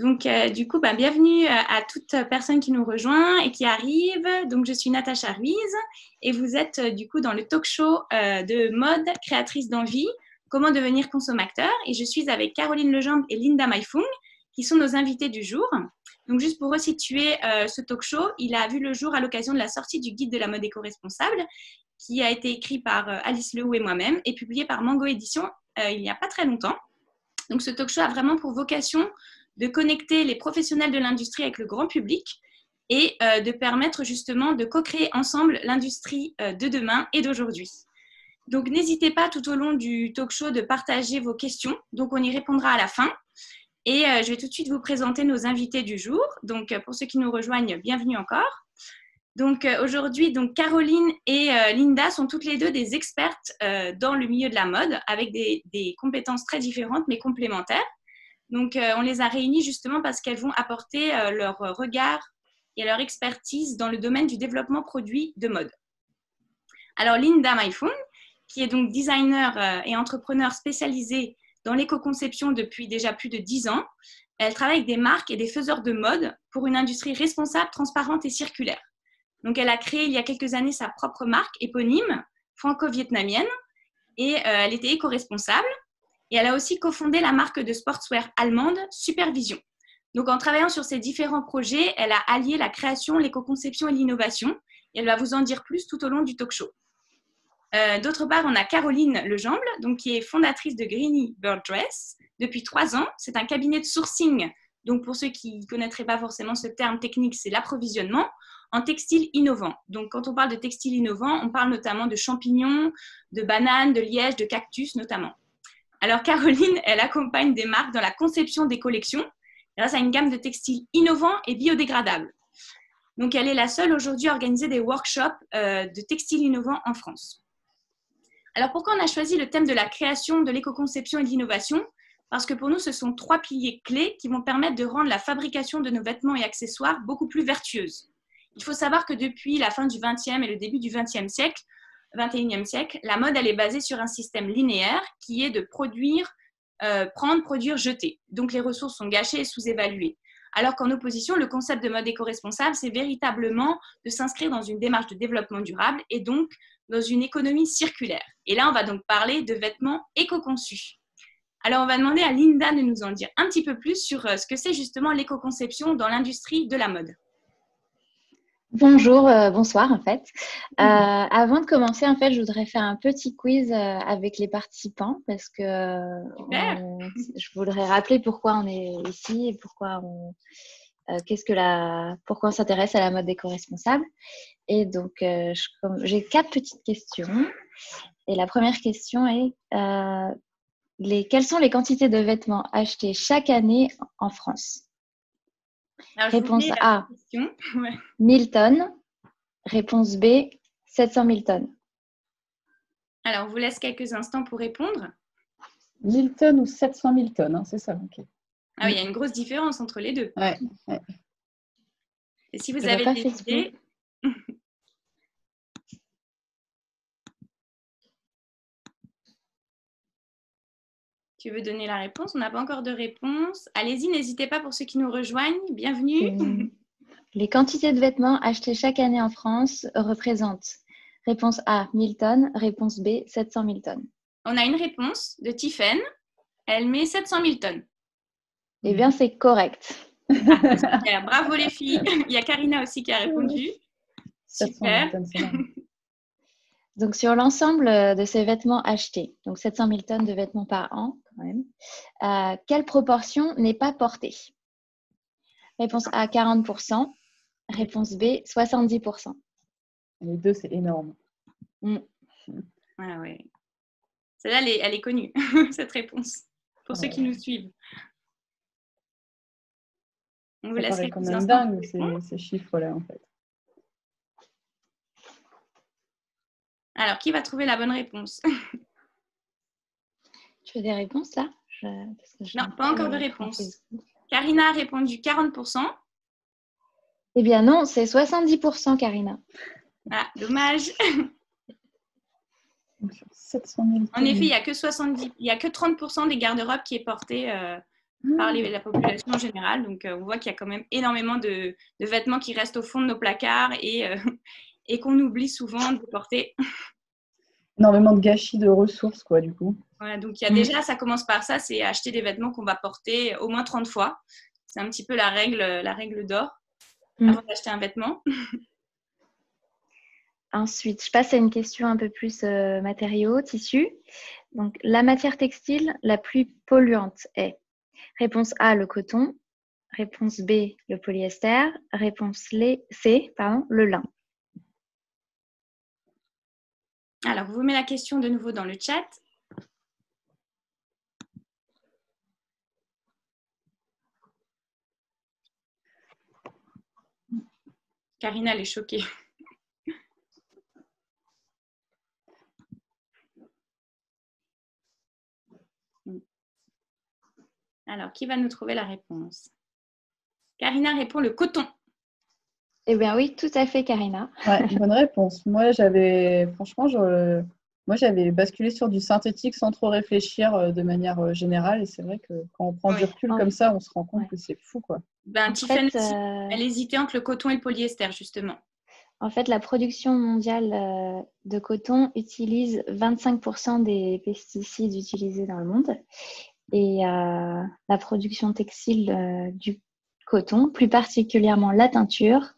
Du coup, bienvenue à toute personne qui nous rejoint et qui arrive. Donc, je suis Natacha Ruiz et vous êtes du coup dans le talk show de mode créatrice d'envie, comment devenir consommateur. Et je suis avec Caroline Legendre et Linda Maifung qui sont nos invités du jour. Donc, juste pour resituer ce talk show, il a vu le jour à l'occasion de la sortie du guide de la mode éco-responsable qui a été écrit par Alice Lehoux et moi-même et publié par Mango Édition il n'y a pas très longtemps. Donc, ce talk show a vraiment pour vocation de connecter les professionnels de l'industrie avec le grand public et de permettre justement de co-créer ensemble l'industrie de demain et d'aujourd'hui. Donc, n'hésitez pas tout au long du talk show de partager vos questions. Donc, on y répondra à la fin. Et je vais tout de suite vous présenter nos invités du jour. Donc, pour ceux qui nous rejoignent, bienvenue encore. Donc, aujourd'hui, Caroline et Linda sont toutes les deux des expertes dans le milieu de la mode avec des compétences très différentes mais complémentaires. Donc, on les a réunies justement parce qu'elles vont apporter leur regard et leur expertise dans le domaine du développement produit de mode. Alors, Linda Maifung, qui est donc designer et entrepreneur spécialisée dans l'éco-conception depuis déjà plus de 10 ans, elle travaille avec des marques et des faiseurs de mode pour une industrie responsable, transparente et circulaire. Donc, elle a créé il y a quelques années sa propre marque éponyme, franco-vietnamienne, et elle était éco-responsable. Et elle a aussi cofondé la marque de sportswear allemande Supervision. Donc, en travaillant sur ces différents projets, elle a allié la création, l'éco-conception et l'innovation. Et elle va vous en dire plus tout au long du talk show. D'autre part, on a Caroline Legendre, qui est fondatrice de Greeny Bird Dress depuis 3 ans. C'est un cabinet de sourcing. Donc, pour ceux qui ne connaîtraient pas forcément ce terme technique, c'est l'approvisionnement en textile innovant. Donc, quand on parle de textile innovant, on parle notamment de champignons, de bananes, de lièges, de cactus notamment. Alors, Caroline, elle accompagne des marques dans la conception des collections grâce à une gamme de textiles innovants et biodégradables. Donc, elle est la seule aujourd'hui à organiser des workshops de textiles innovants en France. Alors, pourquoi on a choisi le thème de la création, de l'éco-conception et de l'innovation? Parce que pour nous, ce sont 3 piliers clés qui vont permettre de rendre la fabrication de nos vêtements et accessoires beaucoup plus vertueuse. Il faut savoir que depuis la fin du XXe et le début du XXIe siècle, 21e siècle, la mode, elle est basée sur un système linéaire qui est de produire, prendre, produire, jeter. Donc, les ressources sont gâchées et sous-évaluées. Alors qu'en opposition, le concept de mode éco-responsable, c'est véritablement de s'inscrire dans une démarche de développement durable et donc dans une économie circulaire. Et là, on va donc parler de vêtements éco-conçus. Alors, on va demander à Linda de nous en dire un petit peu plus sur ce que c'est justement l'éco-conception dans l'industrie de la mode. Bonjour, bonsoir en fait. Avant de commencer, en fait, je voudrais faire un petit quiz avec les participants parce que je voudrais rappeler pourquoi on est ici et pourquoi pourquoi on s'intéresse à la mode éco-responsable. Et donc, j'ai 4 petites questions. Et la première question est quelles sont les quantités de vêtements achetés chaque année en France? Alors, réponse A, 1000 tonnes. Réponse B, 700 000 tonnes. Alors, on vous laisse quelques instants pour répondre. 1000 tonnes ou 700 000 tonnes, hein, c'est ça. Okay. Ah oui, il y a une grosse différence entre les deux. Ouais. Et si vous avez des idées... Tu veux donner la réponse? On n'a pas encore de réponse. Allez-y, n'hésitez pas pour ceux qui nous rejoignent. Bienvenue. Les quantités de vêtements achetés chaque année en France représentent réponse A, 1000 tonnes, réponse B, 700 000 tonnes. On a une réponse de Tiffaine. Elle met 700 000 tonnes. Eh bien, c'est correct. Ah, super. Bravo les filles. Il y a Karina aussi qui a répondu. Super. 700 000 tonnes, c'est marrant. Donc, sur l'ensemble de ces vêtements achetés, donc 700 000 tonnes de vêtements par an, quand même, quelle proportion n'est pas portée? Réponse A, 40%. Réponse B, 70%. Les deux, c'est énorme. Ah ouais. Celle-là, elle est connue, cette réponse, pour ceux qui nous suivent. On vous laisse comme un dingue, ces chiffres-là, en fait. Alors, qui va trouver la bonne réponse? Tu veux des réponses, là? Non, pas encore de réponse. Karina a répondu 40%. Eh bien non, c'est 70%, Karina. Ah, dommage. 700 000 tonnes. En effet, il n'y a que 30% des garde-robes qui est porté par la population en général. Donc, on voit qu'il y a quand même énormément de vêtements qui restent au fond de nos placards et qu'on oublie souvent de porter. Énormément de gâchis de ressources, quoi, du coup. Voilà, donc il y a déjà, ça commence par ça, c'est acheter des vêtements qu'on va porter au moins 30 fois. C'est un petit peu la règle d'or avant d'acheter un vêtement. Ensuite, je passe à une question un peu plus matériaux, tissus. Donc, la matière textile la plus polluante est réponse A, le coton. Réponse B, le polyester. Réponse C, le lin. Alors, vous mettez la question de nouveau dans le chat. Karina, elle est choquée. Alors, qui va nous trouver la réponse? Karina répond le coton. Eh bien oui, tout à fait, Karina. Ouais, bonne réponse. Moi, j'avais basculé sur du synthétique sans trop réfléchir de manière générale. Et c'est vrai que quand on prend du recul comme ça, on se rend compte que c'est fou, quoi. Tiffany, elle hésitait entre le coton et le polyester, justement. En fait, la production mondiale de coton utilise 25% des pesticides utilisés dans le monde. Et la production textile du coton, plus particulièrement la teinture,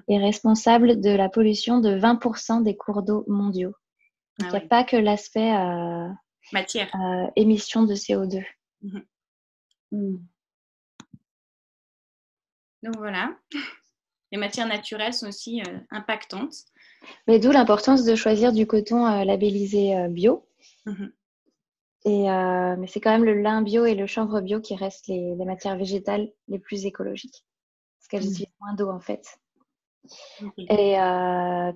est responsable de la pollution de 20% des cours d'eau mondiaux. Donc, il n'y a pas que l'aspect matière, émission de CO2. Donc voilà. Les matières naturelles sont aussi impactantes. Mais d'où l'importance de choisir du coton labellisé bio. Mais c'est quand même le lin bio et le chanvre bio qui restent les matières végétales les plus écologiques. Parce qu'elles utilisent moins d'eau en fait. Et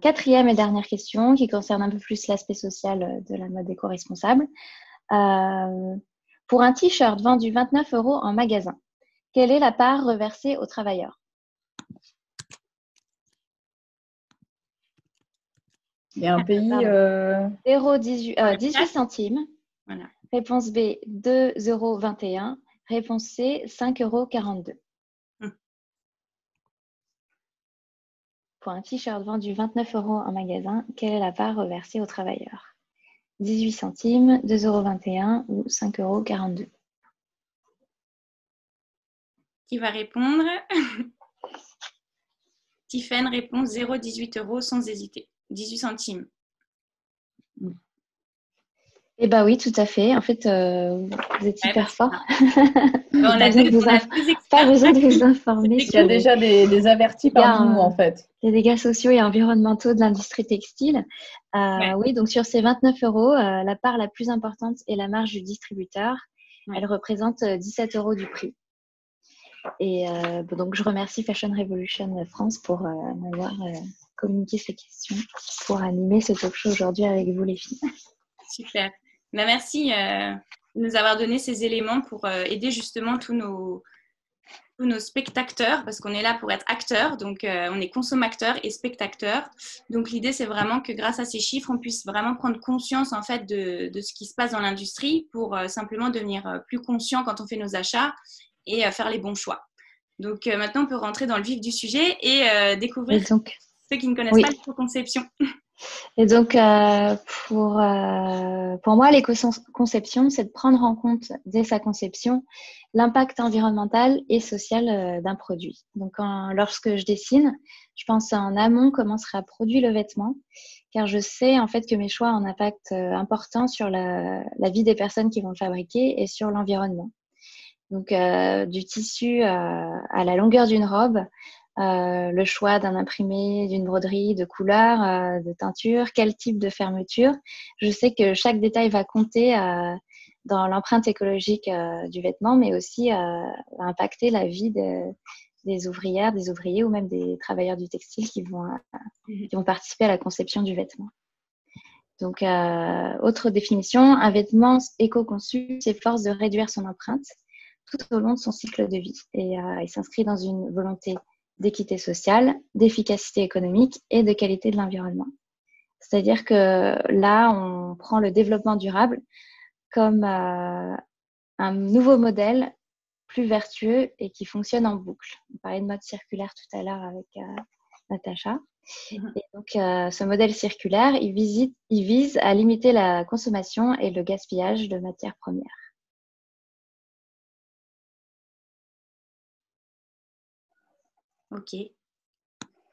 quatrième et dernière question qui concerne un peu plus l'aspect social de la mode éco-responsable. Pour un t-shirt vendu 29 € en magasin, quelle est la part reversée aux travailleurs? Il y a un pays... 18 centimes. Voilà. Réponse B, 2,21 €. Réponse C, 5,42 €. Pour un t-shirt vendu 29 € en magasin, quelle est la part reversée aux travailleurs? 18 centimes, 2,21 € ou 5,42 €. Qui va répondre? Tiffen répond 0,18 € sans hésiter. 18 centimes. Eh bien oui, tout à fait. En fait, vous êtes super fort. On a pas besoin de vous informer. Il y a déjà des avertis parmi nous, en fait. Il y a des dégâts sociaux et environnementaux de l'industrie textile. Oui, donc sur ces 29 €, la part la plus importante est la marge du distributeur. Elle représente 17 € du prix. Et donc, je remercie Fashion Revolution France pour m'avoir communiqué ces questions pour animer ce talk show aujourd'hui avec vous, les filles. Super. Merci de nous avoir donné ces éléments pour aider justement tous nos spectateurs, parce qu'on est là pour être acteurs, donc on est consommateurs et spectateurs. Donc l'idée, c'est vraiment que grâce à ces chiffres, on puisse vraiment prendre conscience en fait de ce qui se passe dans l'industrie pour simplement devenir plus conscient quand on fait nos achats et faire les bons choix. Donc maintenant, on peut rentrer dans le vif du sujet et découvrir ceux qui ne connaissent pas l'éco-conception. Et donc, pour moi, l'éco-conception, c'est de prendre en compte dès sa conception l'impact environnemental et social d'un produit. Donc, lorsque je dessine, je pense en amont comment sera produit le vêtement, car je sais en fait que mes choix ont un impact important sur la vie des personnes qui vont le fabriquer et sur l'environnement. Donc, du tissu à la longueur d'une robe, le choix d'un imprimé, d'une broderie, de couleur, de teinture, quel type de fermeture. Je sais que chaque détail va compter dans l'empreinte écologique du vêtement, mais aussi va impacter la vie des ouvrières, des ouvriers ou même des travailleurs du textile qui vont participer à la conception du vêtement. Donc, autre définition, un vêtement éco-conçu s'efforce de réduire son empreinte tout au long de son cycle de vie et il s'inscrit dans une volonté d'équité sociale, d'efficacité économique et de qualité de l'environnement. C'est-à-dire que là, on prend le développement durable comme un nouveau modèle plus vertueux et qui fonctionne en boucle. On parlait de mode circulaire tout à l'heure avec Natacha. Et donc, ce modèle circulaire, il vise à limiter la consommation et le gaspillage de matières premières. Ok.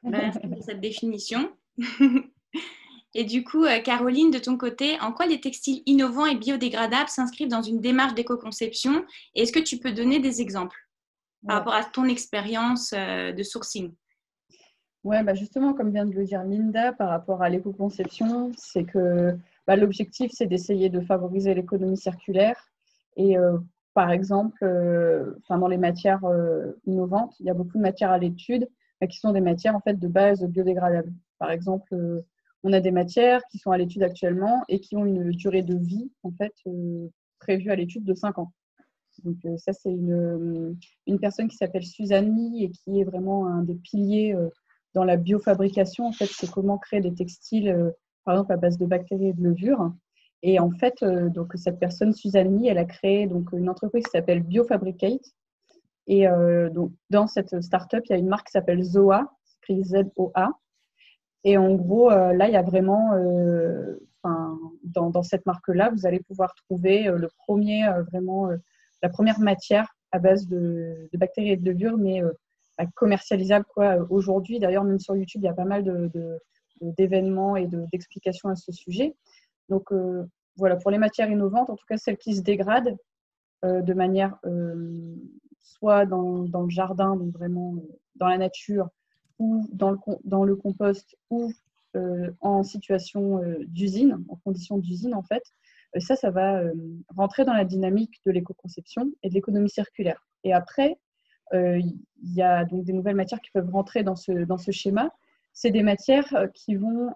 Merci de cette définition. Et du coup, Caroline, de ton côté, en quoi les textiles innovants et biodégradables s'inscrivent dans une démarche d'éco-conception? Et est-ce que tu peux donner des exemples par rapport à ton expérience de sourcing? Ouais, bah justement, comme vient de le dire Linda, par rapport à l'éco-conception, c'est que l'objectif, c'est d'essayer de favoriser l'économie circulaire. Et par exemple, dans les matières innovantes, il y a beaucoup de matières à l'étude qui sont des matières en fait de base biodégradables. Par exemple, on a des matières qui sont à l'étude actuellement et qui ont une durée de vie en fait prévue à l'étude de 5 ans. Donc ça, c'est une personne qui s'appelle Suzanne Lee et qui est vraiment un des piliers dans la biofabrication. En fait, c'est comment créer des textiles, par exemple, à base de bactéries et de levures. Et en fait, donc, cette personne, Suzanne Lee, elle a créé donc, une entreprise qui s'appelle Biofabricate. Et donc, dans cette start-up, il y a une marque qui s'appelle ZOA, écrit Z-O-A. Et en gros, là, il y a vraiment, dans cette marque-là, vous allez pouvoir trouver la première matière à base de bactéries et de levures, mais commercialisable aujourd'hui. D'ailleurs, même sur YouTube, il y a pas mal d'événements et d'explications à ce sujet. Donc, voilà, pour les matières innovantes, en tout cas celles qui se dégradent de manière soit dans le jardin, donc vraiment dans la nature, ou dans le compost, ou en situation d'usine, en condition d'usine en fait, ça va rentrer dans la dynamique de l'éco-conception et de l'économie circulaire. Et après, il y a donc des nouvelles matières qui peuvent rentrer dans ce schéma. C'est des matières qui vont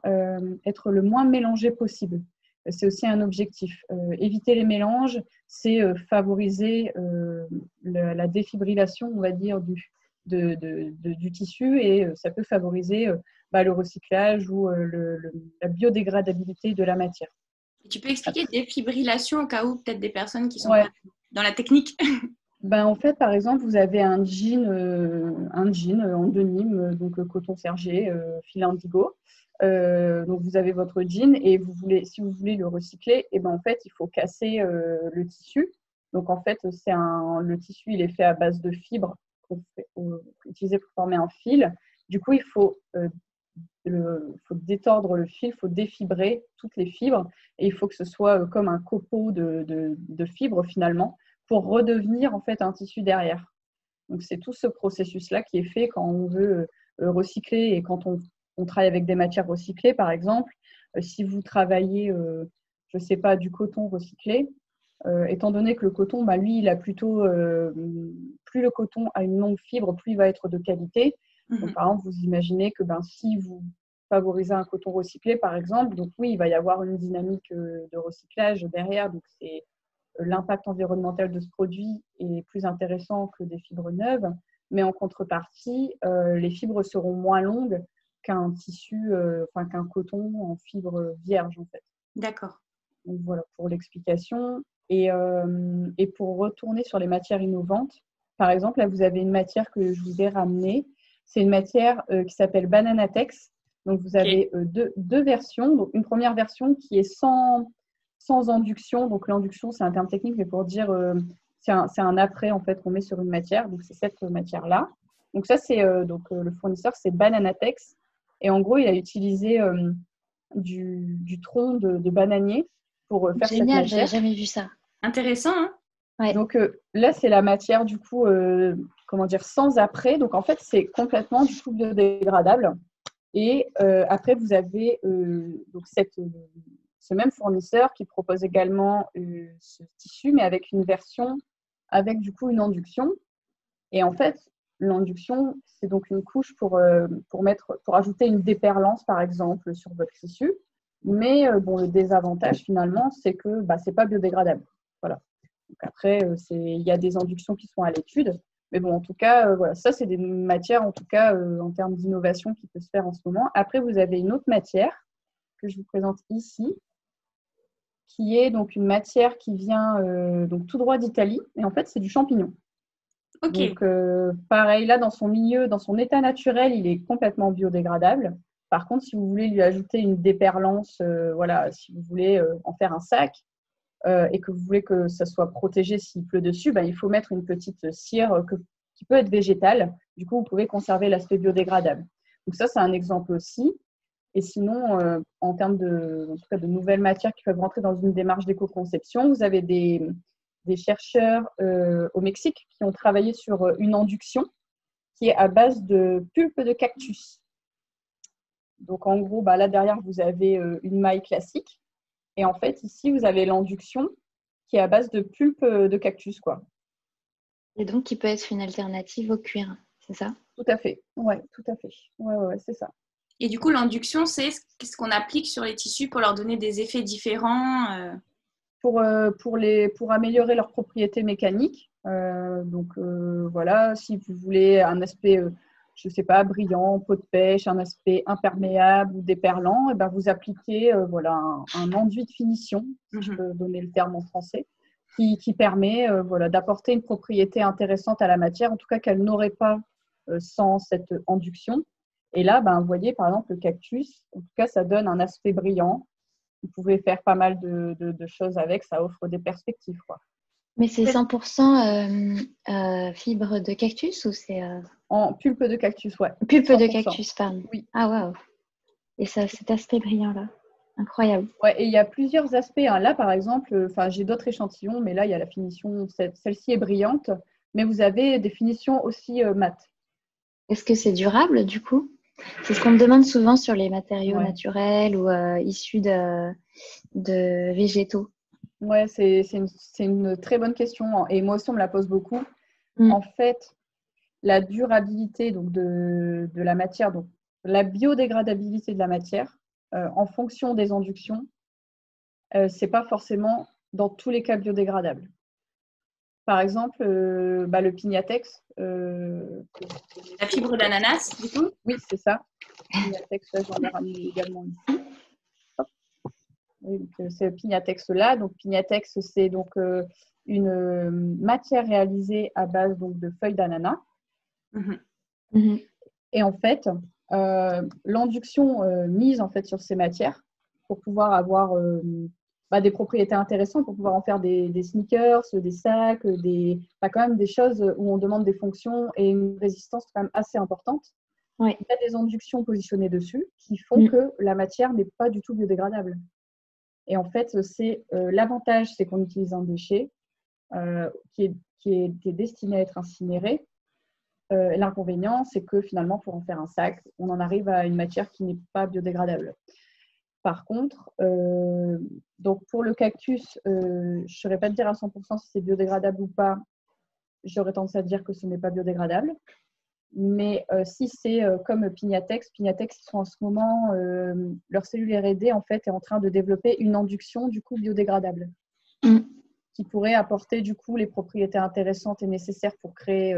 être le moins mélangées possible. C'est aussi un objectif. Éviter les mélanges, c'est favoriser la défibrillation, on va dire, du tissu, et ça peut favoriser le recyclage ou la biodégradabilité de la matière. Et tu peux expliquer défibrillation au cas où peut-être des personnes qui sont pas dans la technique? En fait, par exemple, vous avez un jean en denim, donc coton sergé, fil indigo. Donc, vous avez votre jean et si vous voulez le recycler, et en fait, il faut casser le tissu. Donc, en fait, le tissu, il est fait à base de fibres utilisées pour former un fil. Du coup, il faut détordre le fil, il faut défibrer toutes les fibres et il faut que ce soit comme un copeau de fibres finalement pour redevenir en fait un tissu derrière. Donc, c'est tout ce processus-là qui est fait quand on veut recycler et quand on travaille avec des matières recyclées, par exemple. Si vous travaillez, je ne sais pas, du coton recyclé, étant donné que le coton, lui, il a plutôt, plus le coton a une longue fibre, plus il va être de qualité. Donc, par exemple, vous imaginez que si vous favorisez un coton recyclé, par exemple, donc oui, il va y avoir une dynamique de recyclage derrière. Donc, c'est l'impact environnemental de ce produit est plus intéressant que des fibres neuves, mais en contrepartie, les fibres seront moins longues qu'un tissu, qu'un coton en fibre vierge, en fait. D'accord. Donc voilà pour l'explication. Et pour retourner sur les matières innovantes, par exemple, là, vous avez une matière que je vous ai ramenée. C'est une matière qui s'appelle Bananatex. Donc, vous avez deux versions. Donc, une première version qui est sans induction. Donc, l'induction, c'est un terme technique, mais pour dire, c'est un après en fait qu'on met sur une matière. Donc, c'est cette matière-là. Donc, ça, c'est le fournisseur, c'est Bananatex. Et en gros, il a utilisé du tronc de bananier pour faire cette matière. Génial, j'avais jamais vu ça. Intéressant, hein? Ouais. Donc là, c'est la matière du coup, sans après. Donc en fait, c'est complètement du coup biodégradable. Et après, vous avez donc ce même fournisseur qui propose également ce tissu, mais avec une version avec du coup une induction. Et en fait, l'induction, c'est donc une couche pour ajouter une déperlance, par exemple, sur votre tissu. Mais le désavantage, finalement, c'est que c'est pas biodégradable. Voilà. Donc après, il y a des inductions qui sont à l'étude. Mais bon, en tout cas, voilà, ça, c'est des matières, en tout cas, en termes d'innovation qui peut se faire en ce moment. Après, vous avez une autre matière que je vous présente ici, qui est donc une matière qui vient donc tout droit d'Italie. Et en fait, c'est du champignon. Ok. Donc, pareil, là, dans son milieu, dans son état naturel, il est complètement biodégradable. Par contre, si vous voulez lui ajouter une déperlance, voilà, si vous voulez en faire un sac et que vous voulez que ça soit protégé s'il pleut dessus, ben, il faut mettre une petite cire qui peut être végétale. Du coup, vous pouvez conserver l'aspect biodégradable. Donc ça, c'est un exemple aussi. Et sinon, en termes en tout cas de nouvelles matières qui peuvent rentrer dans une démarche d'éco-conception, vous avez des chercheurs au Mexique qui ont travaillé sur une induction qui est à base de pulpe de cactus. Donc, en gros, là, derrière, vous avez une maille classique. Et en fait, ici, vous avez l'induction qui est à base de pulpe de cactus, quoi. Et donc, qui peut être une alternative au cuir, c'est ça? Tout à fait. Ouais, tout à fait. Ouais, c'est ça. Et du coup, l'induction, c'est ce qu'on applique sur les tissus pour leur donner des effets différents. Pour améliorer leurs propriétés mécaniques. Donc, voilà, si vous voulez un aspect, je ne sais pas, brillant, peau de pêche, un aspect imperméable ou déperlant, et ben vous appliquez voilà, un enduit de finition, si je peux donner le terme en français, qui permet voilà, d'apporter une propriété intéressante à la matière, en tout cas qu'elle n'aurait pas sans cette induction. Et là, vous voyez, par exemple, le cactus, en tout cas, ça donne un aspect brillant. Vous pouvez faire pas mal de choses avec, ça offre des perspectives, quoi. Mais c'est 100% fibre de cactus ou c'est… En pulpe de cactus, ouais. Pulpe 100%. de cactus, pardon. Oui. Ah, waouh. Et ça, cet aspect brillant-là, incroyable. Ouais, et il y a plusieurs aspects. Hein. Là, par exemple, j'ai d'autres échantillons, mais là, il y a la finition, celle-ci est brillante, mais vous avez des finitions aussi mates. Est-ce que c'est durable, du coup? C'est ce qu'on me demande souvent sur les matériaux naturels ou issus de végétaux. Ouais, c'est une très bonne question. Et moi aussi, on me la pose beaucoup. En fait, la durabilité donc, de la matière, donc la biodégradabilité de la matière, en fonction des inductions, ce n'est pas forcément dans tous les cas biodégradable. Par exemple, le Pignatex. La fibre d'ananas, du coup? Oui, c'est ça. Pignatex, là, j'en ai ramené également ici. Oui, c'est le Pignatex là. Donc, Pignatex, c'est donc une matière réalisée à base donc, de feuilles d'ananas. Et en fait, l'induction mise en fait, sur ces matières pour pouvoir avoir des propriétés intéressantes, pour pouvoir en faire des sneakers, des sacs, quand même des choses où on demande des fonctions et une résistance quand même assez importante. Ouais. Il y a des inductions positionnées dessus qui font que la matière n'est pas du tout biodégradable. Et en fait, l'avantage, c'est qu'on utilise un déchet qui est destiné à être incinéré. L'inconvénient, c'est que finalement, pour en faire un sac, on en arrive à une matière qui n'est pas biodégradable. Par contre, donc pour le cactus, je ne saurais pas te dire à 100% si c'est biodégradable ou pas. J'aurais tendance à dire que ce n'est pas biodégradable. Mais si c'est comme Pignatex, ils sont en ce moment, leur cellule R&D en fait est en train de développer une induction du coup biodégradable qui pourrait apporter du coup les propriétés intéressantes et nécessaires pour créer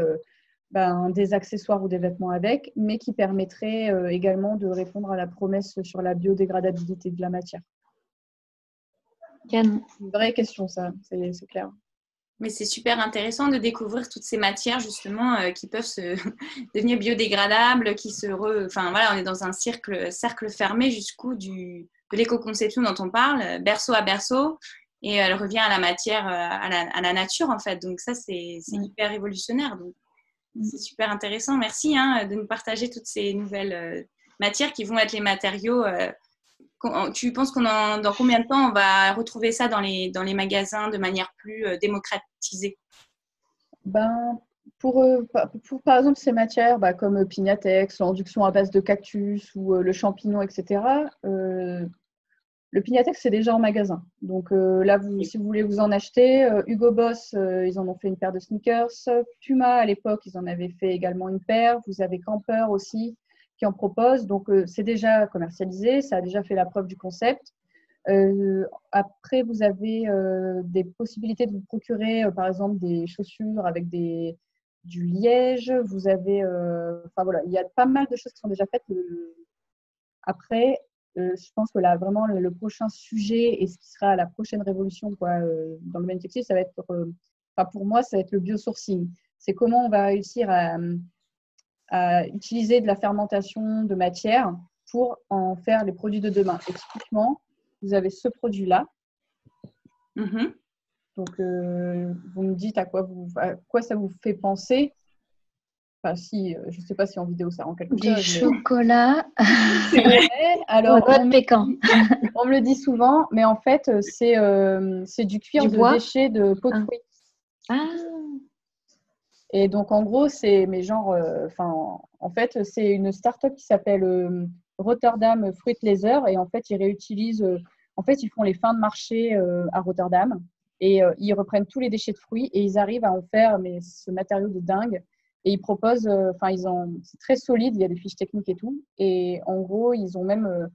des accessoires ou des vêtements avec, mais qui permettrait également de répondre à la promesse sur la biodégradabilité de la matière. C'est une vraie question, ça, c'est clair. Mais c'est super intéressant de découvrir toutes ces matières justement qui peuvent devenir biodégradables, voilà, on est dans un cercle fermé jusqu'où de l'éco-conception dont on parle, berceau à berceau, et elle revient à la matière, à la nature en fait. Donc ça, c'est hyper révolutionnaire. Donc, c'est super intéressant. Merci de nous partager toutes ces nouvelles matières qui vont être les matériaux. Tu penses dans combien de temps on va retrouver ça dans les magasins de manière plus démocratisée? Pour par exemple ces matières comme Pignatex, l'induction à base de cactus ou le champignon, etc., le Pignatex, c'est déjà en magasin. Donc là, si vous voulez vous en acheter, Hugo Boss, ils en ont fait une paire de sneakers. Puma, à l'époque, ils en avaient fait également une paire. Vous avez Camper aussi qui en propose. Donc, c'est déjà commercialisé. Ça a déjà fait la preuve du concept. Après, vous avez des possibilités de vous procurer, par exemple, des chaussures avec du liège. Vous avez... voilà, il y a pas mal de choses qui sont déjà faites. Après... je pense que là, vraiment, le prochain sujet et ce qui sera la prochaine révolution dans le domaine textile, ça va être, pour moi, ça va être le biosourcing. c'est comment on va réussir à utiliser de la fermentation de matière pour en faire les produits de demain. Et typiquement, vous avez ce produit-là. Mhm. Donc, vous me dites à quoi ça vous fait penser. Enfin, si, je ne sais pas si en vidéo ça rend quelque Du chose. chocolat. C'est vrai. Alors, Noix de pécan. on me le dit souvent, mais en fait, c'est du cuir Du de bois. déchets de peau de Ah. fruits. Ah, Et donc, en gros, c'est en fait, c'est une start-up qui s'appelle Rotterdam Fruit Laser. Et en fait, ils réutilisent, en fait, ils font les fins de marché à Rotterdam. Et ils reprennent tous les déchets de fruits et ils arrivent à en faire ce matériau de dingue. Et ils proposent, c'est très solide, il y a des fiches techniques et tout. Et en gros, ils ont même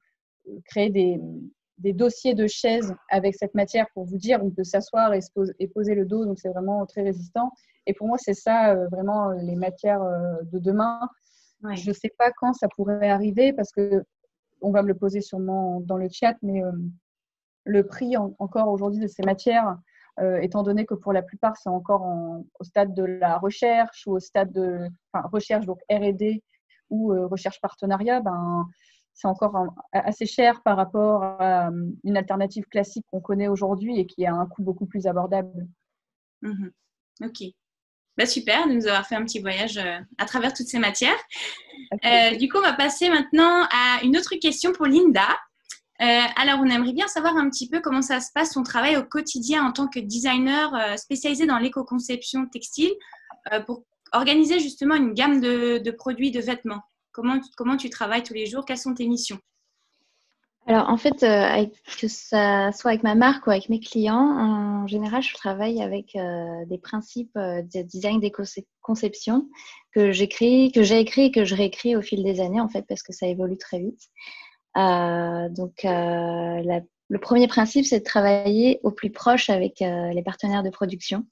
créé des dossiers de chaises avec cette matière pour vous dire, on peut s'asseoir et poser le dos. Donc, c'est vraiment très résistant. Et pour moi, c'est ça vraiment les matières de demain. Ouais. Je ne sais pas quand ça pourrait arriver parce que on va me le poser sûrement dans le chat, mais le prix encore aujourd'hui de ces matières, étant donné que pour la plupart, c'est encore au stade de la recherche ou au stade de recherche, donc R&D ou recherche partenariat, c'est encore assez cher par rapport à une alternative classique qu'on connaît aujourd'hui et qui a un coût beaucoup plus abordable. Mhm. Ok. Super de nous avoir fait un petit voyage à travers toutes ces matières. Du coup, on va passer maintenant à une autre question pour Linda. Alors, on aimerait bien savoir un petit peu comment ça se passe, ton travail au quotidien en tant que designer spécialisé dans l'éco-conception textile pour organiser justement une gamme de produits, de vêtements. Comment tu travailles tous les jours? Quelles sont tes missions? alors en fait, que ça soit avec ma marque ou avec mes clients, en général, je travaille avec des principes de design d'éco-conception que j'ai écrit et que je réécris au fil des années, en fait, parce que ça évolue très vite. Le premier principe, c'est de travailler au plus proche avec les partenaires de production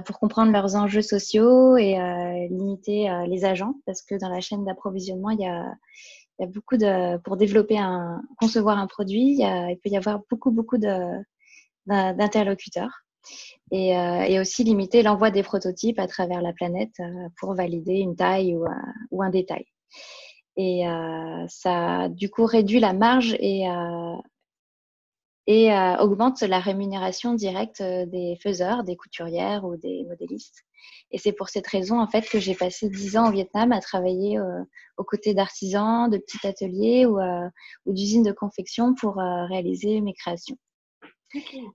pour comprendre leurs enjeux sociaux et limiter les agents, parce que dans la chaîne d'approvisionnement, il y a beaucoup pour concevoir un produit, il peut y avoir beaucoup d'interlocuteurs. Et aussi limiter l'envoi des prototypes à travers la planète pour valider une taille ou un détail. Et ça, du coup, réduit la marge et augmente la rémunération directe des faiseurs, des couturières ou des modélistes. Et c'est pour cette raison, en fait, que j'ai passé 10 ans au Vietnam à travailler aux côtés d'artisans, de petits ateliers ou d'usines de confection pour réaliser mes créations.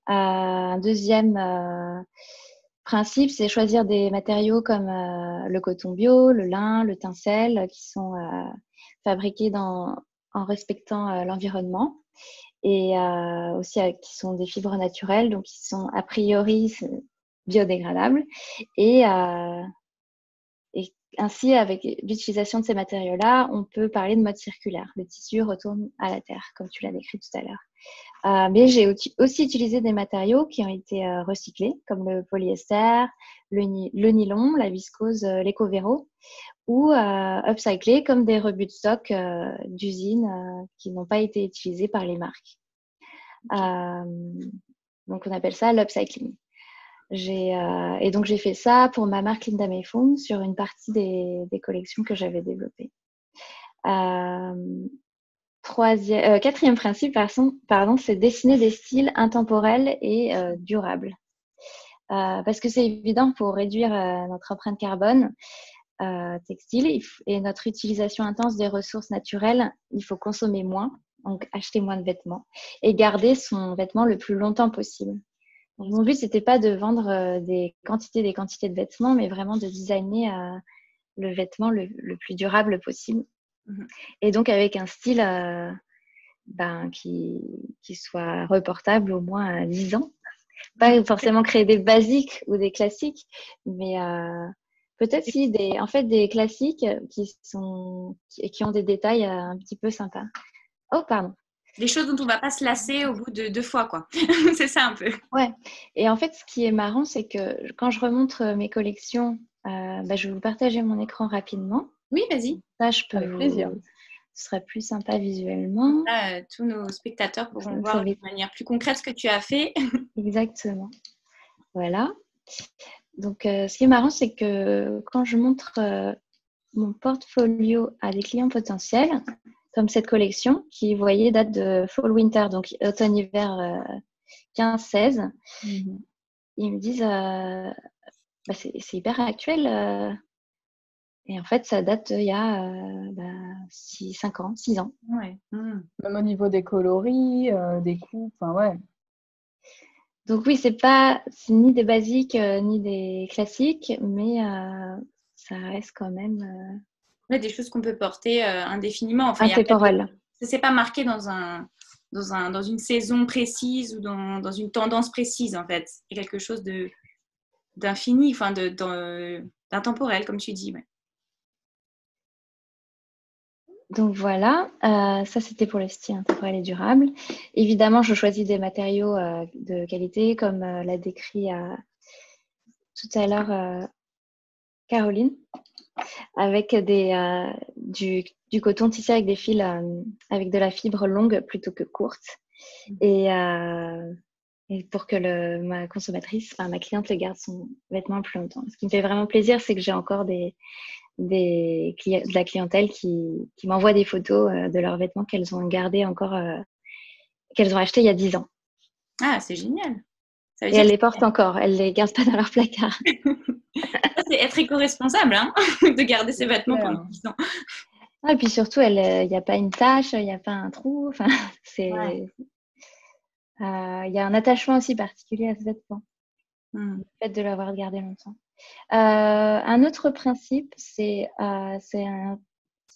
Un deuxième principe, c'est choisir des matériaux comme le coton bio, le lin, le tencel, qui sont fabriqués en respectant l'environnement et aussi qui sont des fibres naturelles, donc qui sont a priori biodégradables. Et ainsi, avec l'utilisation de ces matériaux-là, on peut parler de mode circulaire. Le tissu retourne à la terre, comme tu l'as décrit tout à l'heure. Mais j'ai aussi utilisé des matériaux qui ont été recyclés, comme le polyester, le nylon, la viscose, l'éco-véro, ou upcyclés comme des rebuts de stock d'usines qui n'ont pas été utilisés par les marques. Donc, on appelle ça l'upcycling. Et donc, j'ai fait ça pour ma marque Linda Mayfung sur une partie des collections que j'avais développées. Quatrième principe, c'est dessiner des styles intemporels et durables. Parce que c'est évident pour réduire notre empreinte carbone textile et notre utilisation intense des ressources naturelles, il faut consommer moins, donc acheter moins de vêtements et garder son vêtement le plus longtemps possible. Donc, mon but, c'était pas de vendre des quantités de vêtements, mais vraiment de designer le vêtement le plus durable possible. Et donc avec un style qui soit reportable au moins à 10 ans. Pas forcément créer des basiques ou des classiques, mais peut-être si des classiques qui ont des détails un petit peu sympas. Oh, pardon. Des choses dont on ne va pas se lasser au bout de 2 fois, quoi. C'est ça un peu. Ouais. Et en fait, ce qui est marrant, c'est que quand je remonte mes collections, je vais vous partager mon écran rapidement. Oui, vas-y. Ça, je peux avec plaisir. Ce serait plus sympa visuellement. Là, tous nos spectateurs pourront voir de manière plus concrète ce que tu as fait. Exactement. Voilà. Donc, ce qui est marrant, c'est que quand je montre mon portfolio à des clients potentiels, comme cette collection, qui, vous voyez, date de Fall-Winter, donc automne-hiver 15-16, ils me disent c'est hyper actuel. Et en fait, ça date il y a 5 ans, 6 ans. Ouais. Même au niveau des coloris, des coupes, enfin ouais. Donc oui, c'est ni des basiques ni des classiques, mais ça reste quand même Ouais, des choses qu'on peut porter indéfiniment. Enfin, intemporel. C'est pas marqué dans une saison précise ou dans une tendance précise, en fait. C'est quelque chose d'infini, enfin, d'intemporel, comme tu dis. Ouais. Donc voilà, ça c'était pour le style intemporel et durable. Évidemment, je choisis des matériaux de qualité, comme l'a décrit tout à l'heure Caroline, avec du coton tissé avec des fils, avec de la fibre longue plutôt que courte. Et pour que ma consommatrice, enfin ma cliente, le garde son vêtement plus longtemps. Ce qui me fait vraiment plaisir, c'est que j'ai encore de la clientèle qui m'envoie des photos de leurs vêtements qu'elles ont gardés encore, qu'elles ont achetés il y a 10 ans. Ah, c'est génial. Ça veut Et dire elles les portent encore, elles ne les gardent pas dans leur placard. c'est être éco-responsable, hein, de garder ses vêtements pendant 10 ans. Et puis surtout, il n'y a pas une tache, il n'y a pas un trou. Enfin, il y a un attachement aussi particulier à ce vêtement, le fait de l'avoir gardé longtemps. Un autre principe, c'est une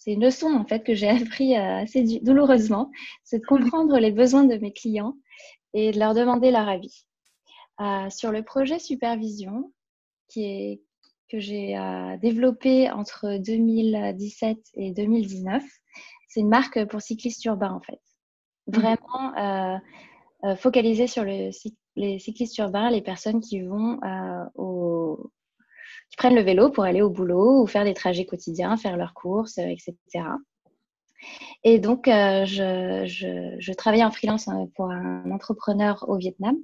leçon en fait que j'ai appris assez douloureusement, c'est de comprendre les besoins de mes clients et de leur demander leur avis. Sur le projet Supervision, que j'ai développé entre 2017 et 2019, c'est une marque pour cyclistes urbains en fait. Vraiment focalisée sur les cyclistes urbains, les personnes qui vont qui prennent le vélo pour aller au boulot ou faire des trajets quotidiens, faire leurs courses, etc. Et donc, je travaillais en freelance pour un entrepreneur au Vietnam,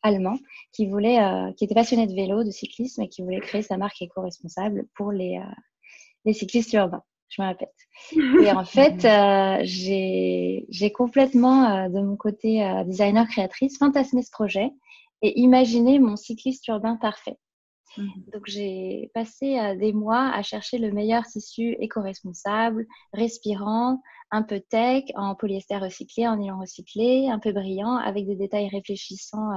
allemand, qui était passionné de vélo, de cyclisme et qui voulait créer sa marque éco-responsable pour les cyclistes urbains. Je me répète. Et en fait, j'ai complètement, de mon côté designer créatrice, fantasmé ce projet et imaginé mon cycliste urbain parfait. Donc, j'ai passé des mois à chercher le meilleur tissu éco-responsable, respirant, un peu tech, en polyester recyclé, en nylon recyclé, un peu brillant, avec des détails réfléchissants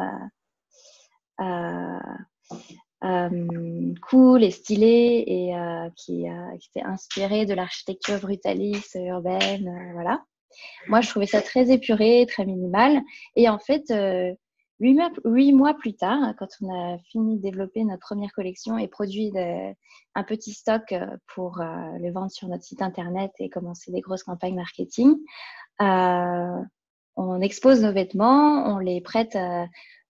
cool et stylé et qui était inspiré de l'architecture brutaliste urbaine. Voilà. Moi, je trouvais ça très épuré, très minimal. Et en fait, 8 mois plus tard, quand on a fini de développer notre première collection et produit un petit stock pour le vendre sur notre site internet et commencer des grosses campagnes marketing, on expose nos vêtements, on les prête,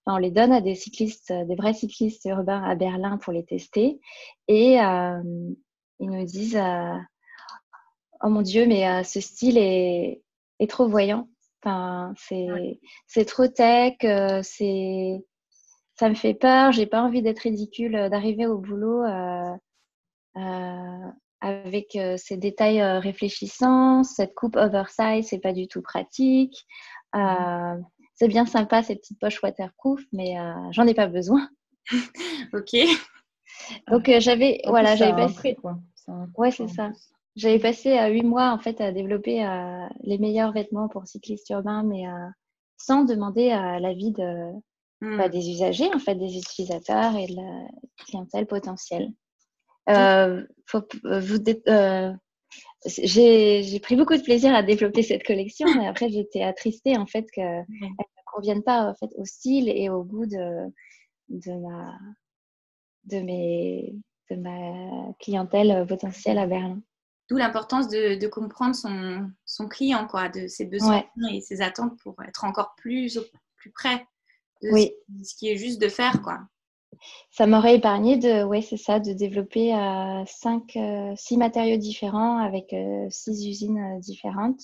on les donne à des cyclistes, des vrais cyclistes urbains à Berlin pour les tester. Et ils nous disent oh mon Dieu, mais ce style est trop voyant. Enfin, c'est trop tech, ça me fait peur, j'ai pas envie d'être ridicule, d'arriver au boulot avec ces détails réfléchissants, cette coupe oversize, c'est pas du tout pratique. C'est bien sympa ces petites poches waterproof, mais j'en ai pas besoin. Ok. Donc j'avais passé. Ouais, c'est ça. J'avais passé 8 mois en fait à développer les meilleurs vêtements pour cyclistes urbains, mais sans demander l'avis des usagers, en fait, des utilisateurs et de la clientèle potentielle. J'ai pris beaucoup de plaisir à développer cette collection, mais après j'étais attristée en fait qu'elle ne convienne pas en fait au style et au goût de ma clientèle potentielle à Berlin. D'où l'importance de comprendre son client, quoi, de ses besoins et ses attentes pour être encore plus près de ce qui est juste de faire, quoi. Ça m'aurait épargné de développer 6 matériaux différents avec 6 usines différentes,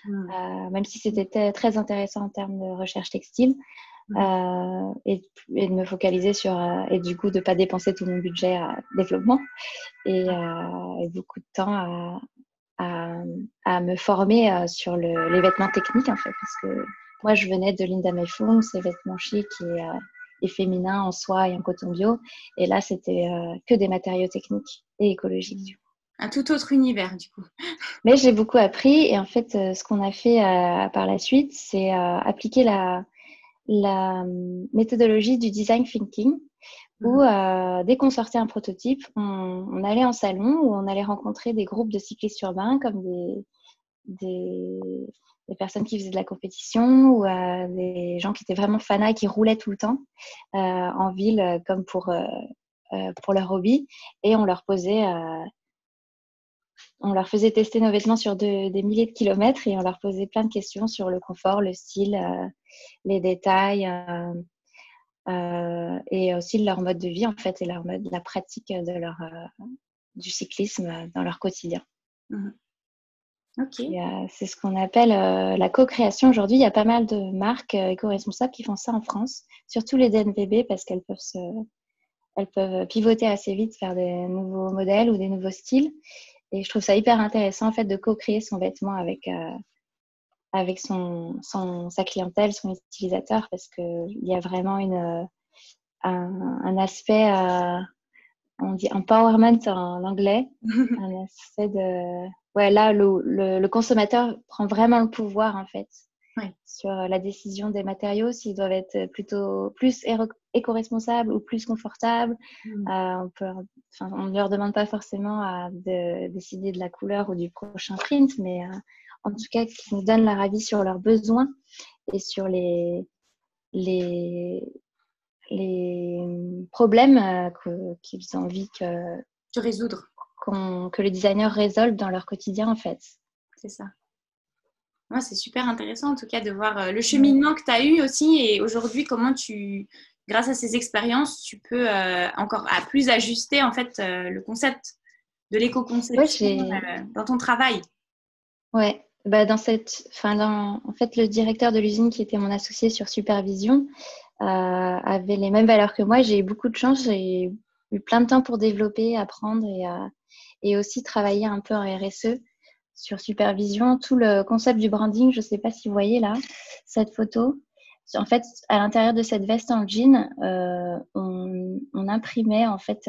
même si c'était très intéressant en termes de recherche textile. et de me focaliser sur et du coup de pas dépenser tout mon budget à développement et beaucoup de temps à me former sur les vêtements techniques en fait parce que moi je venais de Linda May Fung, c'est vêtements chic et féminin en soie et en coton bio et là c'était que des matériaux techniques et écologiques du coup. Un tout autre univers du coup. Mais j'ai beaucoup appris et en fait ce qu'on a fait par la suite c'est appliquer la méthodologie du design thinking où dès qu'on sortait un prototype, on allait en salon où on allait rencontrer des groupes de cyclistes urbains comme des personnes qui faisaient de la compétition ou des gens qui étaient vraiment fanas et qui roulaient tout le temps en ville comme pour leur hobby et on leur faisait tester nos vêtements sur des milliers de kilomètres et on leur posait plein de questions sur le confort, le style, les détails et aussi leur mode de vie en fait et la pratique du cyclisme dans leur quotidien. Ok. Et, c'est ce qu'on appelle la co-création. Aujourd'hui, il y a pas mal de marques éco-responsables qui font ça en France, surtout les DNVB parce qu'elles peuvent pivoter assez vite vers des nouveaux modèles ou des nouveaux styles. Et je trouve ça hyper intéressant en fait de co-créer son vêtement avec sa clientèle, son utilisateur, parce qu'il y a vraiment un aspect, on dit empowerment en anglais, un aspect de... Ouais, là, le consommateur prend vraiment le pouvoir, en fait, sur la décision des matériaux, s'ils doivent être plutôt plus éco-responsables ou plus confortables. On ne leur demande pas forcément de décider de la couleur ou du prochain print, mais en tout cas, qu'ils nous donnent leur avis sur leurs besoins et sur les problèmes qu'ils ont envie de résoudre. Que les designers résolvent dans leur quotidien, en fait. C'est ça. Ouais, c'est super intéressant, en tout cas, de voir le cheminement que tu as eu aussi et aujourd'hui, comment grâce à ces expériences, tu peux encore plus ajuster, en fait, le concept de l'éco-conception dans ton travail. Ouais. Bah, en fait, le directeur de l'usine qui était mon associé sur supervision avait les mêmes valeurs que moi. J'ai eu beaucoup de chance. J'ai eu plein de temps pour développer, apprendre et aussi travailler un peu en RSE sur supervision. Tout le concept du branding, je ne sais pas si vous voyez là, cette photo. En fait, à l'intérieur de cette veste en jean, on imprimait en fait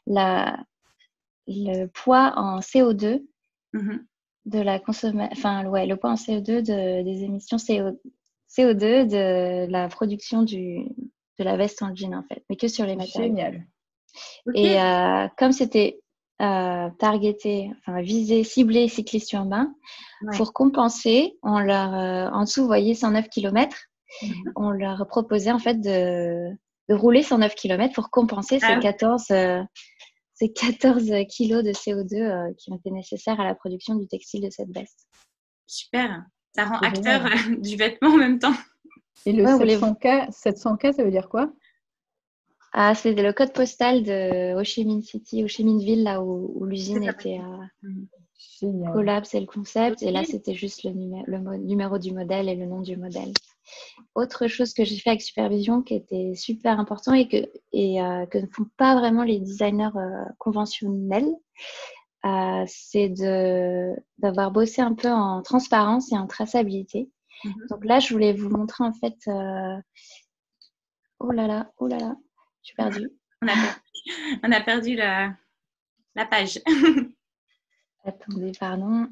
le poids en CO2 de la consommation, le poids en CO2 des émissions CO2 de la production de la veste en jean en fait, mais que sur les matériaux. Génial. Et comme c'était visé, ciblé cyclistes urbains, pour compenser, en dessous, vous voyez 109 km, on leur proposait en fait de rouler 109 km pour compenser ces 14 kilos de CO2 qui ont été nécessaires à la production du textile de cette veste. Super, ça rend acteur du vêtement en même temps. Et le 700K, ça veut dire quoi? C'est le code postal de Ho Chi Minh City, Ho Chi Minh Ville, là où l'usine était. Collab, c'est le concept. Et là, c'était juste le numéro du modèle et le nom du modèle. Autre chose que j'ai fait avec Supervision qui était super important et que ne font pas vraiment les designers conventionnels, c'est d'avoir bossé un peu en transparence et en traçabilité. Donc là, je voulais vous montrer en fait... Oh là là, je suis perdue. On a perdu la page. Attendez, pardon.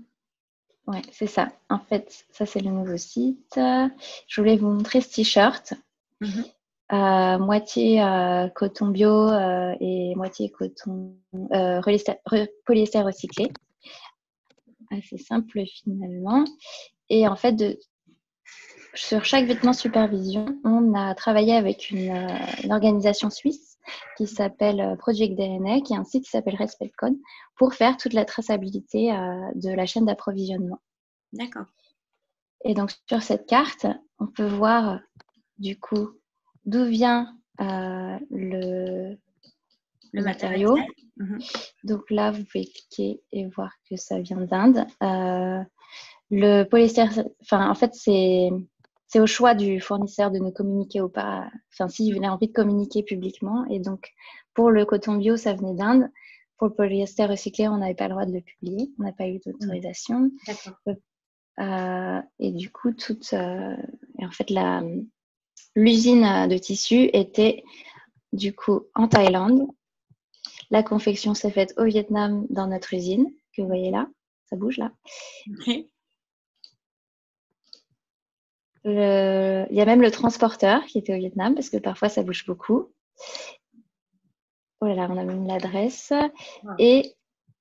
Ouais, c'est ça. En fait, ça, c'est le nouveau site. Je voulais vous montrer ce t-shirt. Moitié coton bio et moitié coton polyester recyclé. Assez simple finalement. Et en fait, sur chaque vêtement Supervision, on a travaillé avec une organisation suisse qui s'appelle Project DNA, qui est un site qui s'appelle RespectCode, pour faire toute la traçabilité de la chaîne d'approvisionnement. D'accord. Et donc, sur cette carte, on peut voir du coup d'où vient le matériau. Donc là, vous pouvez cliquer et voir que ça vient d'Inde. Le polyester, en fait, c'est c'est au choix du fournisseur de nous communiquer ou pas, enfin s'il a envie de communiquer publiquement. Et donc pour le coton bio, ça venait d'Inde. Pour le polyester recyclé, on n'avait pas le droit de le publier, on n'a pas eu d'autorisation. Et du coup, et en fait, l'usine de tissu était du coup en Thaïlande. La confection s'est faite au Vietnam dans notre usine, que vous voyez là. Ça bouge là. Oui. Il y a même le transporteur qui était au Vietnam, parce que parfois ça bouge beaucoup. Voilà, on a même l'adresse. Wow. Et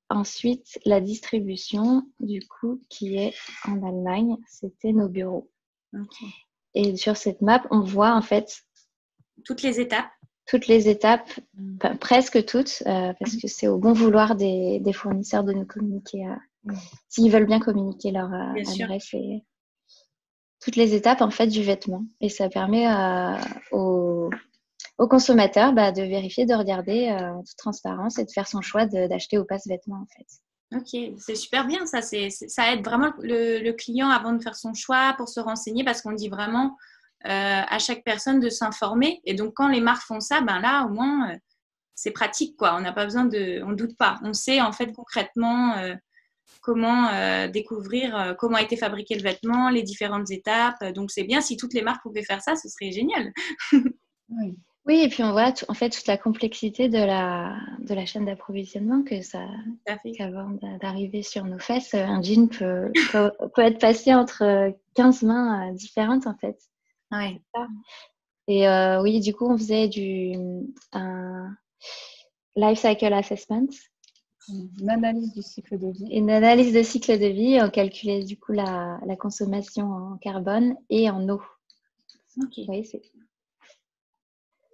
ensuite, la distribution, du coup, qui est en Allemagne, c'était nos bureaux. Okay. Et sur cette map, on voit en fait toutes les étapes. Toutes les étapes, enfin, presque toutes, parce que c'est au bon vouloir des fournisseurs de nous communiquer, s'ils veulent bien communiquer leur adresse. Et toutes les étapes en fait du vêtement. Et ça permet aux consommateurs de vérifier, de regarder en toute transparence et de faire son choix d'acheter ou pas ce vêtement en fait. Ok, c'est super bien ça. Ça aide vraiment le client avant de faire son choix pour se renseigner parce qu'on dit vraiment à chaque personne de s'informer. Et donc, quand les marques font ça, là, au moins, c'est pratique, quoi. On n'a pas besoin on ne doute pas. On sait en fait concrètement comment découvrir comment a été fabriqué le vêtement, les différentes étapes. Donc, c'est bien si toutes les marques pouvaient faire ça, ce serait génial. Oui, et puis on voit en fait toute la complexité de la chaîne d'approvisionnement que ça qu'avant d'arriver sur nos fesses, un jean peut être passé entre 15 mains différentes en fait. Ouais. Et oui, du coup, on faisait un life cycle assessment. Une analyse du cycle de vie. Une analyse de cycle de vie. On calculait du coup la consommation en carbone et en eau. Ok. Oui, c'est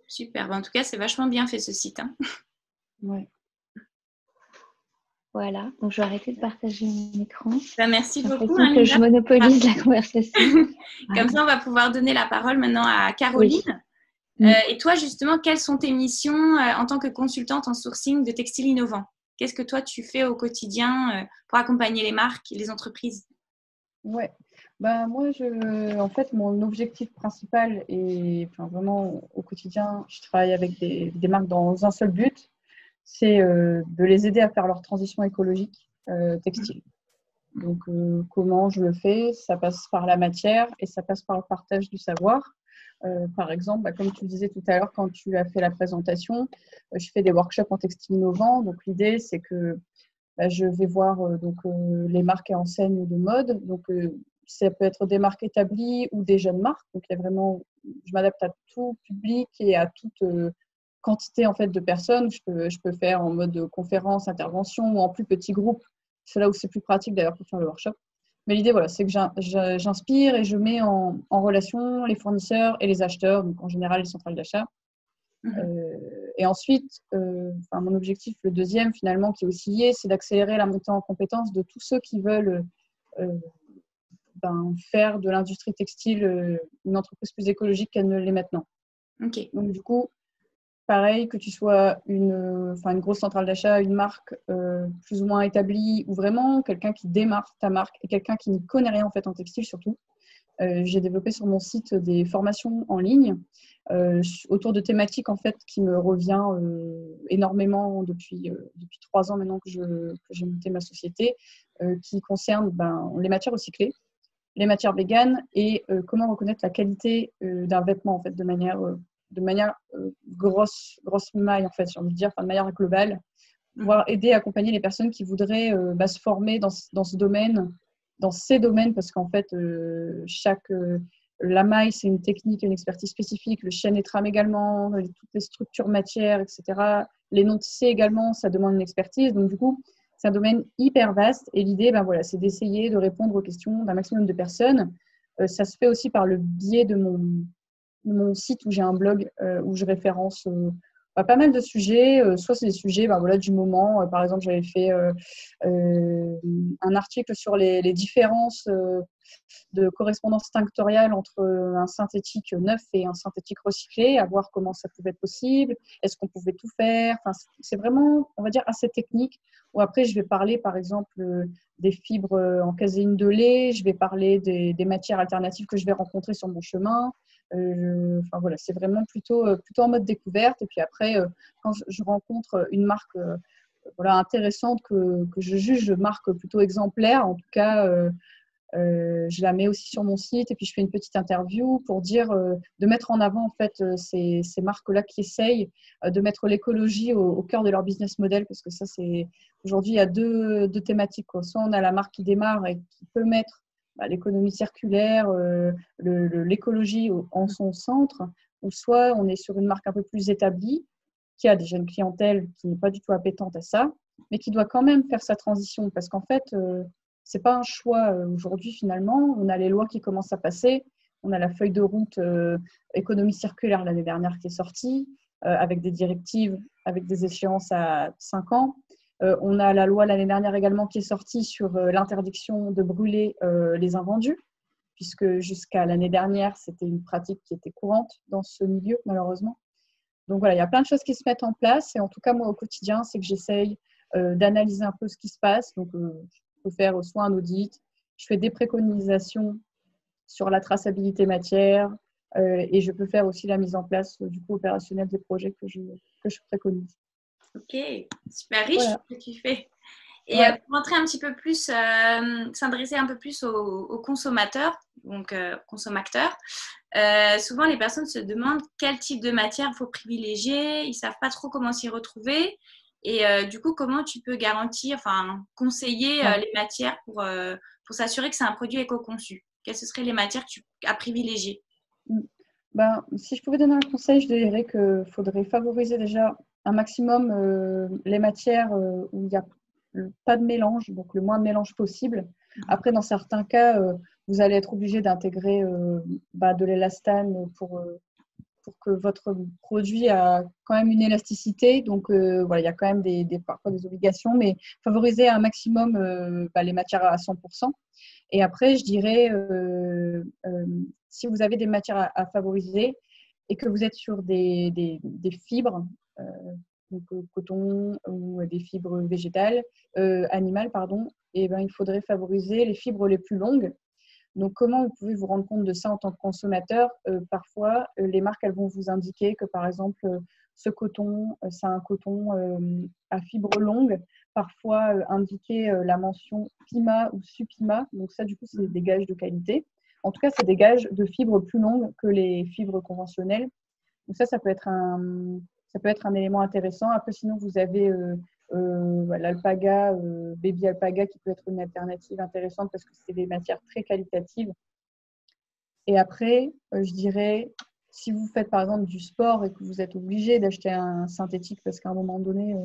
super. En tout cas, c'est vachement bien fait ce site. Hein. Ouais. Voilà. Donc, je vais arrêter de partager mon écran. Merci beaucoup. Que je monopolise la conversation. Comme ça, on va pouvoir donner la parole maintenant à Caroline. Oui. Et toi, justement, quelles sont tes missions en tant que consultante en sourcing de textiles innovants ? Qu'est-ce que toi, tu fais au quotidien pour accompagner les marques et les entreprises ? Ouais. Moi, en fait, mon objectif principal est vraiment au quotidien, je travaille avec des marques dans un seul but, c'est de les aider à faire leur transition écologique textile. Donc, comment je le fais ? Ça passe par la matière et ça passe par le partage du savoir. Par exemple, comme tu disais tout à l'heure quand tu as fait la présentation, je fais des workshops en textile innovant. Donc, l'idée, c'est que je vais voir les marques et enseignes de mode. Donc, ça peut être des marques établies ou des jeunes marques. Donc, je m'adapte à tout public et à toute quantité en fait, de personnes. Je peux faire en mode conférence, intervention ou en plus petit groupe. C'est là où c'est plus pratique d'ailleurs pour faire le workshop. Mais l'idée, voilà, c'est que j'inspire et je mets en relation les fournisseurs et les acheteurs, donc en général les centrales d'achat. Et ensuite, mon objectif, le deuxième finalement, qui est aussi lié, c'est d'accélérer la montée en compétences de tous ceux qui veulent faire de l'industrie textile une entreprise plus écologique qu'elle ne l'est maintenant. Okay. Donc du coup, pareil, que tu sois une grosse centrale d'achat, une marque plus ou moins établie ou vraiment quelqu'un qui démarre ta marque et quelqu'un qui n'y connaît rien en fait en textile surtout. J'ai développé sur mon site des formations en ligne autour de thématiques en fait qui me revient énormément depuis 3 ans maintenant que j'ai monté ma société, qui concernent les matières recyclées, les matières véganes et comment reconnaître la qualité d'un vêtement en fait de manière grosse maille en fait, j'ai envie de dire, de manière globale, pouvoir aider, accompagner les personnes qui voudraient se former dans ce domaine, dans ces domaines, parce qu'en fait la maille c'est une technique et une expertise spécifique, le chêne et trame également, toutes les structures matières, etc. Les non tissés également, ça demande une expertise, donc du coup c'est un domaine hyper vaste et l'idée c'est d'essayer de répondre aux questions d'un maximum de personnes. Ça se fait aussi par le biais de mon site où j'ai un blog où je référence pas mal de sujets. Soit c'est des sujets du moment. Par exemple, j'avais fait un article sur les différences de correspondance tinctoriale entre un synthétique neuf et un synthétique recyclé, à voir comment ça pouvait être possible, est-ce qu'on pouvait tout faire. Enfin, c'est vraiment, on va dire, assez technique. Ou après, je vais parler, par exemple, des fibres en caséine de lait, je vais parler des matières alternatives que je vais rencontrer sur mon chemin. Enfin, voilà, c'est vraiment plutôt en mode découverte. Et puis après, quand je rencontre une marque voilà, intéressante que je juge marque plutôt exemplaire, en tout cas, je la mets aussi sur mon site et puis je fais une petite interview pour dire, de mettre en avant en fait ces marques-là qui essayent de mettre l'écologie au cœur de leur business model, parce que ça, c'est aujourd'hui, il y a deux thématiques, quoi. Soit on a la marque qui démarre et qui peut mettre l'économie circulaire, l'écologie en son centre, ou soit on est sur une marque un peu plus établie qui a déjà une clientèle qui n'est pas du tout appétente à ça, mais qui doit quand même faire sa transition, parce qu'en fait, c'est pas un choix aujourd'hui finalement. On a les lois qui commencent à passer, on a la feuille de route économie circulaire l'année dernière qui est sortie, avec des directives, avec des échéances à 5 ans. On a la loi l'année dernière également qui est sortie sur l'interdiction de brûler les invendus, puisque jusqu'à l'année dernière, c'était une pratique qui était courante dans ce milieu, malheureusement. Donc voilà, il y a plein de choses qui se mettent en place. Et en tout cas, moi, au quotidien, c'est que j'essaye d'analyser un peu ce qui se passe. Donc, je peux faire soit un audit, je fais des préconisations sur la traçabilité matière et je peux faire aussi la mise en place du coup opérationnelle des projets que je préconise. Ok, super riche Voilà. ce que tu fais. Et Ouais. pour rentrer un petit peu plus, s'adresser un peu plus aux consommateurs, donc consommateurs, souvent les personnes se demandent quel type de matière il faut privilégier, ils ne savent pas trop comment s'y retrouver. Et du coup, comment tu peux garantir, enfin conseiller les matières pour s'assurer que c'est un produit éco-conçu? Quelles seraient les matières à privilégier? Ben, si je pouvais donner un conseil, je dirais qu'il faudrait favoriser déjà un maximum les matières où il n'y a pas de mélange, donc le moins de mélange possible. Après, dans certains cas, vous allez être obligé d'intégrer de l'élastane pour que votre produit a quand même une élasticité. Donc, voilà, il y a quand même parfois des obligations, mais favoriser un maximum les matières à 100%. Et après, je dirais, si vous avez des matières à favoriser et que vous êtes sur des fibres, donc coton ou des fibres végétales, animales, pardon, et ben, il faudrait favoriser les fibres les plus longues. Donc, comment vous pouvez vous rendre compte de ça en tant que consommateur? Parfois, les marques, elles vont vous indiquer que, par exemple, ce coton, c'est un coton à fibres longues. Parfois, indiquer la mention PIMA ou SUPIMA. Donc, ça, du coup, c'est des gages de qualité. En tout cas, c'est des gages de fibres plus longues que les fibres conventionnelles. Donc, ça peut être un élément intéressant. Après, sinon, vous avez l'alpaga, baby alpaga, qui peut être une alternative intéressante parce que c'est des matières très qualitatives. Et après, je dirais, si vous faites par exemple du sport et que vous êtes obligé d'acheter un synthétique parce qu'à un moment donné,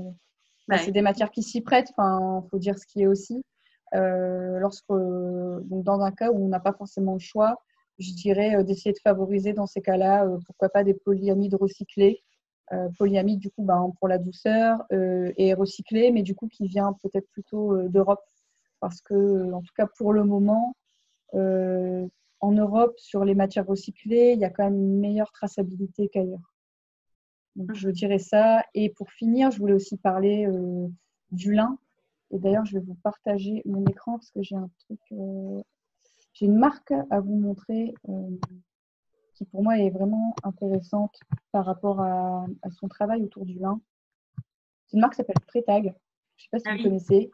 c'est des matières qui s'y prêtent, il faut dire ce qui est aussi. Donc dans un cas où on n'a pas forcément le choix, je dirais d'essayer de favoriser dans ces cas-là, pourquoi pas des polyamides recyclés. Polyamide, du coup, pour la douceur, et recyclé, mais du coup, qui vient peut-être plutôt d'Europe. Parce que, en tout cas, pour le moment, en Europe, sur les matières recyclées, il y a quand même une meilleure traçabilité qu'ailleurs. Donc, je dirais ça. Et pour finir, je voulais aussi parler du lin. Et d'ailleurs, je vais vous partager mon écran parce que j'ai un truc. J'ai une marque à vous montrer qui pour moi est vraiment intéressante par rapport à son travail autour du lin. C'est une marque qui s'appelle Freytag. Je ne sais pas si vous connaissez.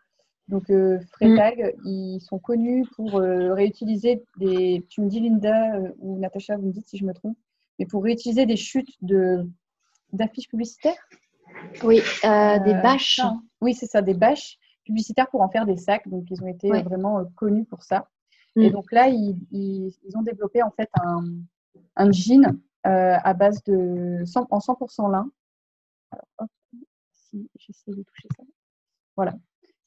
Donc Freytag, ils sont connus pour réutiliser des... Tu me dis Linda ou Natacha, vous me dites si je me trompe, mais pour réutiliser des chutes d'affiches publicitaires. Oui, des bâches. Non. Oui, c'est ça, des bâches publicitaires pour en faire des sacs. Donc ils ont été vraiment connus pour ça. Et donc là, ils ont développé en fait un jean à base de 100% lin. Alors, hop, si j'essaie de toucher ça. Voilà.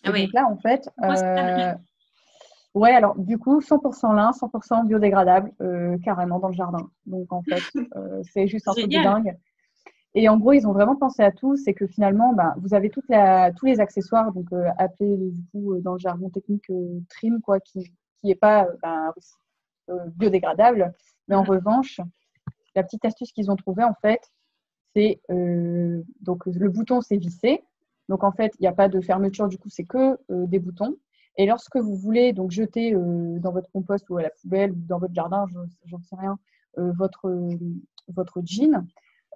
Et donc là, en fait, alors du coup, 100% lin, 100% biodégradable, carrément dans le jardin. Donc en fait, c'est juste un truc de dingue. Et en gros, ils ont vraiment pensé à tout. C'est que finalement, vous avez tous les accessoires, donc appelés du coup dans le jargon technique trim, quoi, qui qui n'est pas biodégradable. Mais en revanche, la petite astuce qu'ils ont trouvée, en fait, c'est donc le bouton, c'est vissé. Donc, en fait, il n'y a pas de fermeture, du coup, c'est que des boutons. Et lorsque vous voulez donc jeter dans votre compost ou à la poubelle ou dans votre jardin, j'en sais rien, votre jean,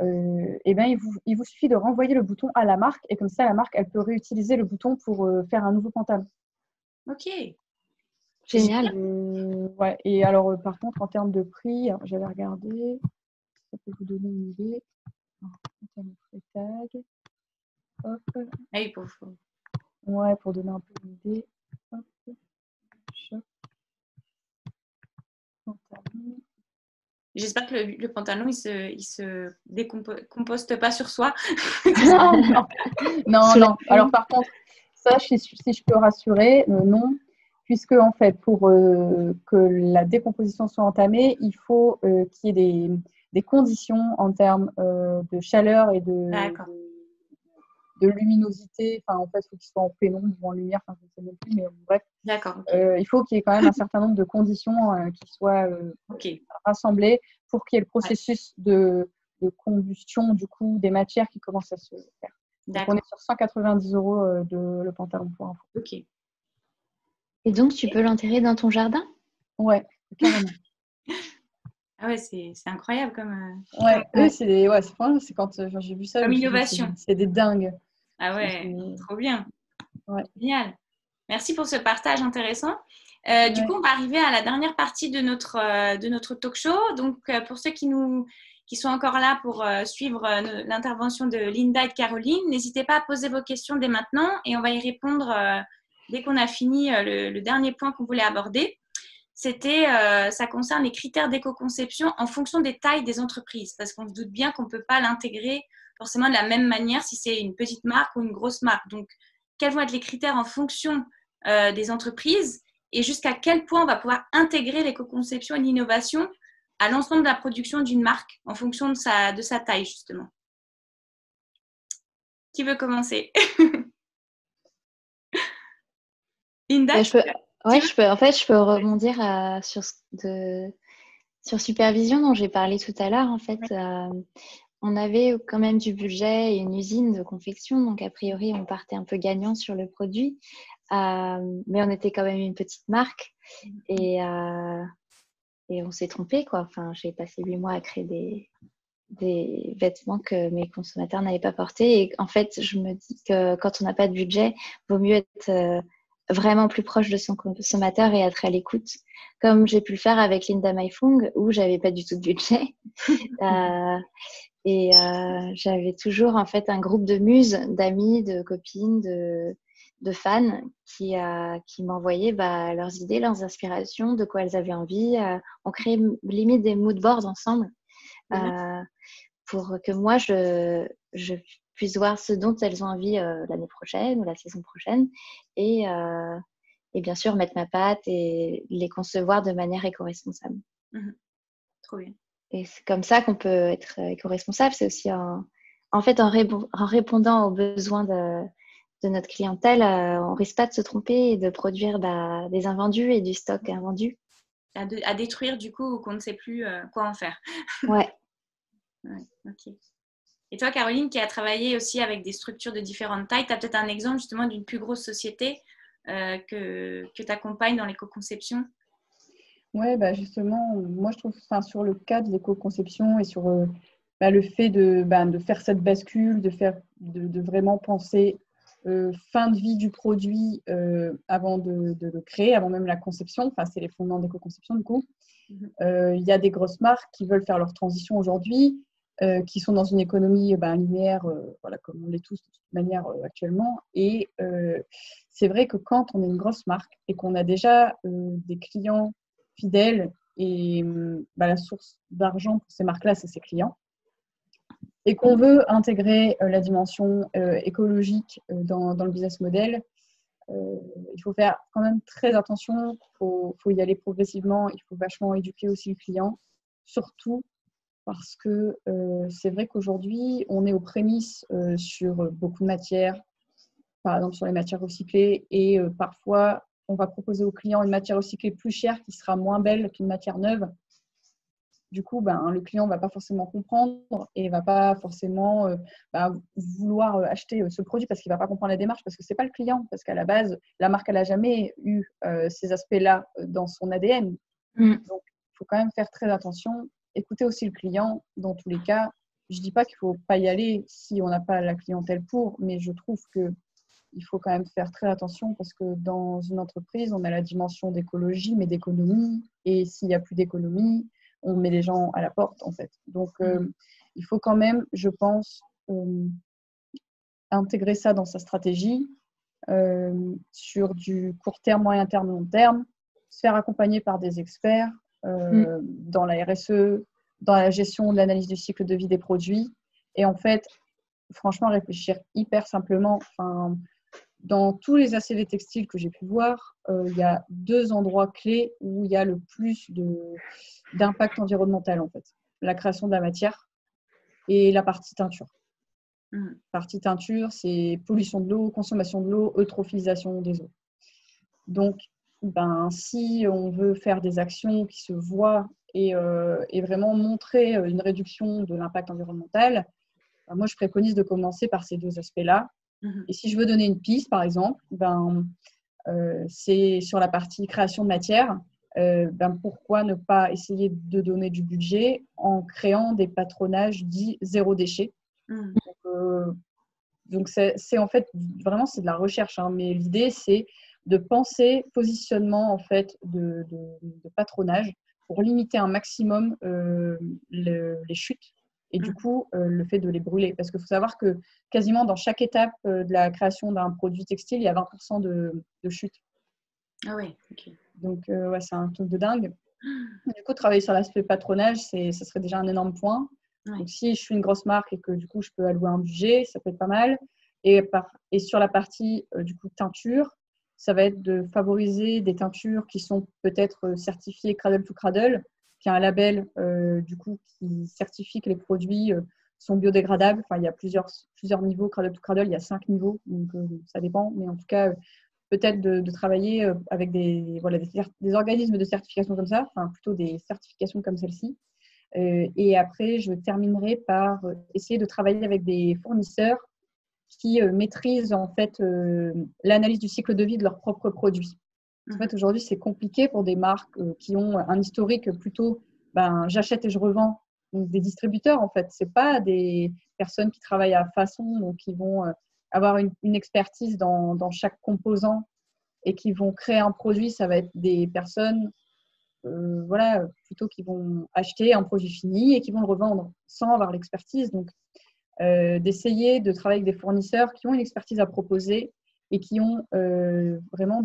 et ben, il vous suffit de renvoyer le bouton à la marque. Et comme ça, la marque, elle peut réutiliser le bouton pour faire un nouveau pantalon. Ok. Génial. Ouais. Et alors, par contre, en termes de prix, j'avais regardé, ça peut vous donner une idée. En termes de tag. Hop. Ah oui, Ouais, pour donner un peu une idée. Hop. Shop. Pantalon. J'espère que le pantalon, il se décomposte pas sur soi. Non. Alors, par contre, ça, si je peux rassurer, non. Puisque, en fait, pour que la décomposition soit entamée, il faut qu'il y ait des conditions en termes de chaleur et de luminosité. Enfin, en fait, il faut qu'il soit en pénombre ou en lumière. Enfin, je ne sais même plus, mais bref. D'accord. Okay. Il faut qu'il y ait quand même un certain nombre de conditions qui soient rassemblées pour qu'il y ait le processus de combustion du coup des matières qui commencent à se faire. Donc, on est sur 190 € de le pantalon pour info. Ok. Et donc, tu peux l'enterrer dans ton jardin? Ouais, carrément. Ah ouais, c'est incroyable comme. Ouais, c'est quand j'ai vu ça. Comme innovation. C'est des dingues. Ah ouais, trop bien. Ouais. Génial. Merci pour ce partage intéressant. Du coup, on va arriver à la dernière partie de notre talk show. Donc, pour ceux qui sont encore là pour suivre l'intervention de Linda et de Caroline, n'hésitez pas à poser vos questions dès maintenant et on va y répondre dès qu'on a fini le dernier point qu'on voulait aborder. Ça concerne les critères d'éco-conception en fonction des tailles des entreprises, parce qu'on se doute bien qu'on ne peut pas l'intégrer forcément de la même manière si c'est une petite marque ou une grosse marque. Donc, quels vont être les critères en fonction des entreprises et jusqu'à quel point on va pouvoir intégrer l'éco-conception et l'innovation à l'ensemble de la production d'une marque en fonction de sa taille, justement. Qui veut commencer? Linda, je peux rebondir sur supervision dont j'ai parlé tout à l'heure. En fait, on avait quand même du budget et une usine de confection, donc a priori, on partait un peu gagnant sur le produit, mais on était quand même une petite marque et on s'est trompé, quoi. Enfin, j'ai passé 8 mois à créer des vêtements que mes consommateurs n'avaient pas portés. Et en fait, je me dis que quand on n'a pas de budget, il vaut mieux être vraiment plus proche de son consommateur et être à l'écoute, comme j'ai pu le faire avec Linda Maifung, où j'avais pas du tout de budget. J'avais toujours en fait un groupe de muses, d'amis, de copines, de fans qui m'envoyaient leurs idées, leurs inspirations, de quoi elles avaient envie. On créait limite des mood boards ensemble pour que moi je puisse voir ce dont elles ont envie l'année prochaine ou la saison prochaine et bien sûr mettre ma patte et les concevoir de manière éco-responsable. Trop bien. Et c'est comme ça qu'on peut être éco-responsable. C'est aussi en répondant aux besoins de notre clientèle, on risque pas de se tromper et de produire des invendus et du stock invendu. À détruire du coup, qu'on ne sait plus quoi en faire. Ouais. Ok. Et toi, Caroline, qui a travaillé aussi avec des structures de différentes tailles, tu as peut-être un exemple justement d'une plus grosse société que tu accompagnes dans l'éco-conception? Oui, justement, moi je trouve sur le cas de l'éco-conception et sur le fait de faire cette bascule, de vraiment penser fin de vie du produit avant de le créer, avant même la conception. Enfin, c'est les fondements d'éco-conception du coup. Il y a des grosses marques qui veulent faire leur transition aujourd'hui, qui sont dans une économie linéaire, comme on l'est tous de toute manière actuellement. Et c'est vrai que quand on est une grosse marque et qu'on a déjà des clients fidèles et la source d'argent pour ces marques-là, c'est ses clients, et qu'on veut intégrer la dimension écologique dans le business model, il faut faire quand même très attention, faut y aller progressivement, il faut vachement éduquer aussi le client, surtout parce que c'est vrai qu'aujourd'hui, on est aux prémices sur beaucoup de matières, par exemple sur les matières recyclées, et parfois on va proposer au client une matière recyclée plus chère qui sera moins belle qu'une matière neuve. Du coup, le client ne va pas forcément comprendre et ne va pas forcément vouloir acheter ce produit parce qu'il ne va pas comprendre la démarche, parce que ce n'est pas le client. Parce qu'à la base, la marque, elle n'a jamais eu ces aspects-là dans son ADN. Donc, il faut quand même faire très attention. Écoutez aussi le client dans tous les cas. Je ne dis pas qu'il ne faut pas y aller si on n'a pas la clientèle pour, mais je trouve qu'il faut quand même faire très attention parce que dans une entreprise, on a la dimension d'écologie, mais d'économie. Et s'il n'y a plus d'économie, on met les gens à la porte, en fait. Donc, il faut quand même, je pense, intégrer ça dans sa stratégie sur du court terme, moyen terme, long terme, se faire accompagner par des experts dans la RSE, dans la gestion de l'analyse du cycle de vie des produits. Et en fait, franchement, réfléchir hyper simplement. Enfin, dans tous les ACV textiles que j'ai pu voir, il y a 2 endroits clés où il y a le plus d'impact environnemental, en fait. La création de la matière et la partie teinture. Partie teinture, c'est pollution de l'eau, consommation de l'eau, eutrophilisation des eaux. Donc, si on veut faire des actions qui se voient et vraiment montrer une réduction de l'impact environnemental, moi, je préconise de commencer par ces 2 aspects-là. Et si je veux donner une piste, par exemple, c'est sur la partie création de matière. Pourquoi ne pas essayer de donner du budget en créant des patronages dits zéro déchet. Donc c'est en fait, vraiment, c'est de la recherche, hein, mais l'idée, c'est de penser positionnement en fait, de patronage pour limiter un maximum les chutes. Et du coup, le fait de les brûler. Parce qu'il faut savoir que quasiment dans chaque étape de la création d'un produit textile, il y a 20% de chute. Ah oui, ok. Donc, c'est un truc de dingue. Du coup, travailler sur l'aspect patronage, ça serait déjà un énorme point. Ouais. Donc, si je suis une grosse marque et que du coup, je peux allouer un budget, ça peut être pas mal. Et sur la partie du coup teinture, ça va être de favoriser des teintures qui sont peut-être certifiées Cradle to Cradle, qui a un label du coup qui certifie que les produits sont biodégradables. Enfin, il y a plusieurs niveaux Cradle to Cradle, il y a 5 niveaux, donc ça dépend. Mais en tout cas, peut-être de travailler avec des organismes de certification comme ça, enfin plutôt des certifications comme celle-ci. Et après, je terminerai par essayer de travailler avec des fournisseurs qui maîtrisent en fait l'analyse du cycle de vie de leurs propres produits. En fait, aujourd'hui, c'est compliqué pour des marques qui ont un historique plutôt j'achète et je revends. Donc, des distributeurs, en fait, c'est pas des personnes qui travaillent à façon, donc qui vont avoir une expertise dans chaque composant et qui vont créer un produit. Ça va être des personnes plutôt qui vont acheter un produit fini et qui vont le revendre sans avoir l'expertise. Donc, d'essayer de travailler avec des fournisseurs qui ont une expertise à proposer et qui ont vraiment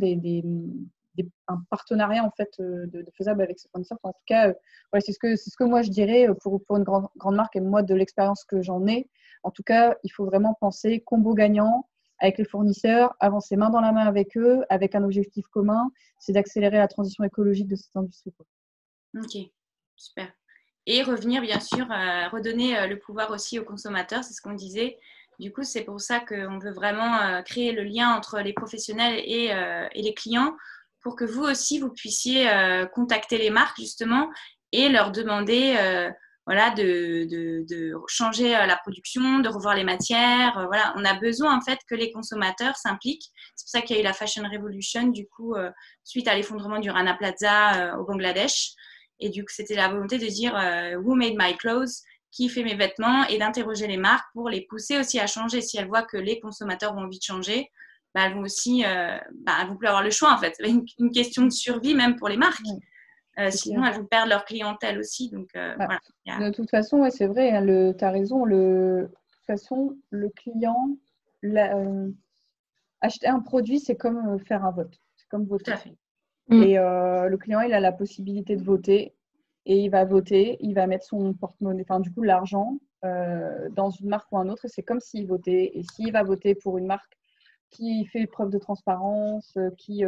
un partenariat en fait de faisable avec ces fournisseurs. Enfin, en tout cas, c'est ce que moi je dirais pour une grande marque et moi de l'expérience que j'en ai. En tout cas, il faut vraiment penser combo gagnant avec les fournisseurs, avancer main dans la main avec eux, avec un objectif commun, c'est d'accélérer la transition écologique de cette industrie. Ok, super. Et revenir, bien sûr, redonner le pouvoir aussi aux consommateurs, c'est ce qu'on disait. Du coup, c'est pour ça qu'on veut vraiment créer le lien entre les professionnels et les clients pour que vous aussi, vous puissiez contacter les marques, justement, et leur demander de changer la production, de revoir les matières. Voilà, on a besoin, en fait, que les consommateurs s'impliquent. C'est pour ça qu'il y a eu la Fashion Revolution, du coup, suite à l'effondrement du Rana Plaza au Bangladesh. Et du coup, c'était la volonté de dire Who made my clothes? Qui fait mes vêtements? Et d'interroger les marques pour les pousser aussi à changer. Si elles voient que les consommateurs ont envie de changer, elles vont aussi elles vont plus avoir le choix, en fait. C'est une question de survie même pour les marques. Sinon, elles vont perdre leur clientèle aussi. Donc, voilà. De toute façon, c'est vrai, hein, tu as raison. De toute façon, le client, acheter un produit, c'est comme faire un vote. C'est comme voter. Tout à fait. Et le client, il a la possibilité de voter et il va voter, il va mettre son porte-monnaie, enfin du coup l'argent dans une marque ou un autre et c'est comme s'il votait. Et s'il va voter pour une marque qui fait preuve de transparence, qui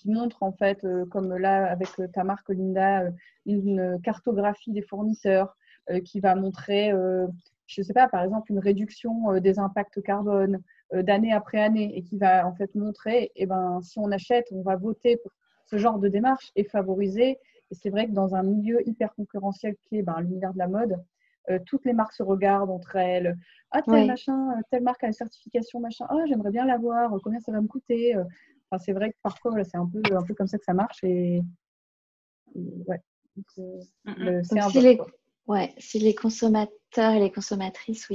montre en fait, comme là avec ta marque Linda, une cartographie des fournisseurs, qui va montrer, je ne sais pas, par exemple une réduction des impacts carbone, d'année après année et qui va en fait montrer, eh ben, si on achète, on va voter pour ce genre de démarche et favoriser. Et c'est vrai que dans un milieu hyper concurrentiel qui est l'univers de la mode, toutes les marques se regardent entre elles. Ah, telle marque a une certification, machin. Ah, j'aimerais bien l'avoir. Combien ça va me coûter? Enfin, c'est vrai que parfois, voilà, c'est un peu comme ça que ça marche. Et ouais. Si les consommateurs et les consommatrices,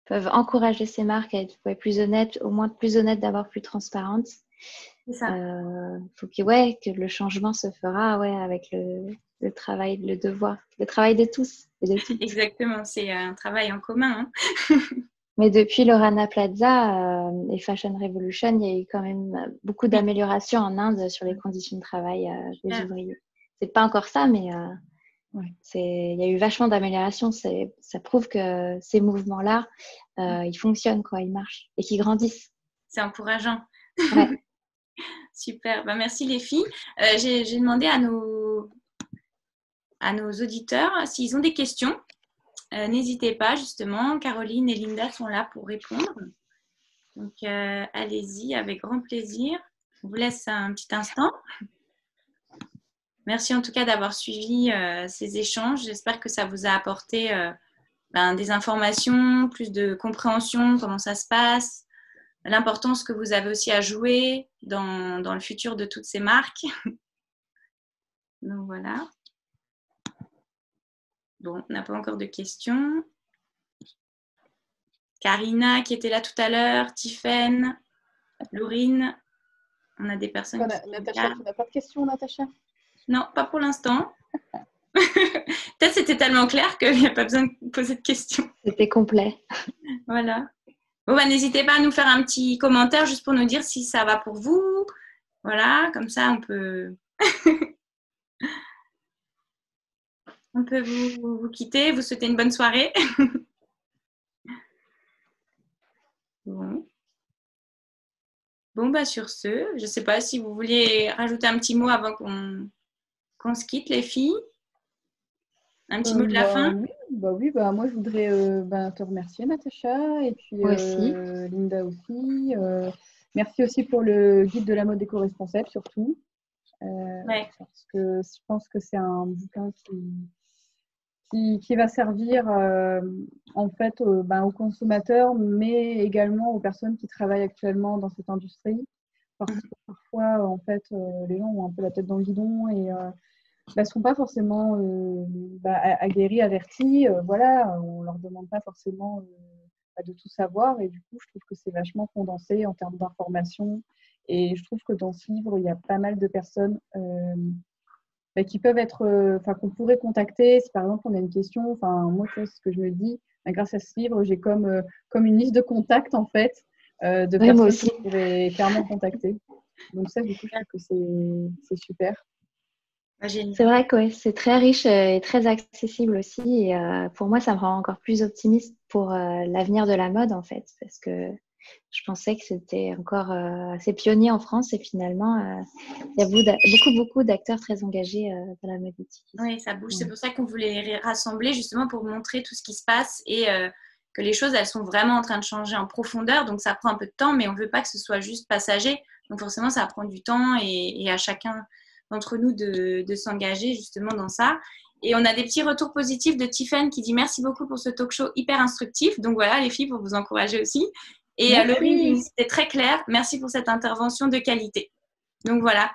peuvent encourager ces marques à être plus honnêtes, au moins plus honnêtes, d'avoir plus transparentes. C'est ça. Faut que le changement se fera avec le travail, le devoir, le travail de tous et de toutes. Exactement, c'est un travail en commun. Hein. Mais depuis le Rana Plaza et Fashion Revolution, il y a eu quand même beaucoup d'améliorations en Inde sur les conditions de travail des ouvriers. C'est pas encore ça, mais il y a eu vachement d'améliorations. Ça prouve que ces mouvements-là, ils fonctionnent, ils marchent et qu'ils grandissent. C'est encourageant. Ouais. Super. Merci les filles. J'ai demandé à nos auditeurs s'ils ont des questions. N'hésitez pas, justement. Caroline et Linda sont là pour répondre. Donc, allez-y avec grand plaisir. On vous laisse un petit instant. Merci en tout cas d'avoir suivi ces échanges. J'espère que ça vous a apporté des informations, plus de compréhension, comment ça se passe, l'importance que vous avez aussi à jouer dans le futur de toutes ces marques. Donc voilà. Bon, on n'a pas encore de questions. Karina qui était là tout à l'heure, Tiffaine, Laurine. On a des personnes Natacha, tu n'as pas de questions, Natacha? Non, pas pour l'instant. Peut-être c'était tellement clair qu'il n'y a pas besoin de poser de questions. C'était complet. Voilà. Bon, n'hésitez pas à nous faire un petit commentaire juste pour nous dire si ça va pour vous. Voilà, comme ça on peut on peut vous quitter, vous souhaiter une bonne soirée. Bon, sur ce, je ne sais pas si vous vouliez rajouter un petit mot avant qu'on se quitte, les filles. Un petit mot de la fin. Oui, moi je voudrais te remercier, Natacha, et puis Linda aussi. Merci aussi pour le guide de la mode éco-responsable, surtout. Parce que je pense que c'est un bouquin qui va servir en fait aux consommateurs, mais également aux personnes qui travaillent actuellement dans cette industrie. Parce que parfois, en fait, les gens ont un peu la tête dans le guidon et ne sont pas forcément aguerris, avertis. On ne leur demande pas forcément de tout savoir. Et du coup, je trouve que c'est vachement condensé en termes d'informations. Et je trouve que dans ce livre, il y a pas mal de personnes qui peuvent être, qu'on pourrait contacter. Si par exemple, on a une question, moi, c'est ce que je me dis. Grâce à ce livre, j'ai comme une liste de contacts, en fait, de personnes que je pourrais clairement contacter. Donc ça, du coup, je trouve que c'est super. C'est vrai que c'est très riche et très accessible aussi. Et pour moi, ça me rend encore plus optimiste pour l'avenir de la mode, en fait, parce que je pensais que c'était encore assez pionnier en France et finalement, il y a beaucoup d'acteurs très engagés dans la mode éthique. Oui, ça bouge. Ouais. C'est pour ça qu'on voulait les rassembler justement pour montrer tout ce qui se passe et que les choses, elles sont vraiment en train de changer en profondeur. Donc, ça prend un peu de temps, mais on ne veut pas que ce soit juste passager. Donc, forcément, ça prend du temps et à chacun d'entre nous de s'engager justement dans ça. Et on a des petits retours positifs de Tiffaine qui dit merci beaucoup pour ce talk show hyper instructif. Donc voilà, les filles, pour vous encourager aussi. Et Laurie, c'était très clair. Merci pour cette intervention de qualité. Donc voilà.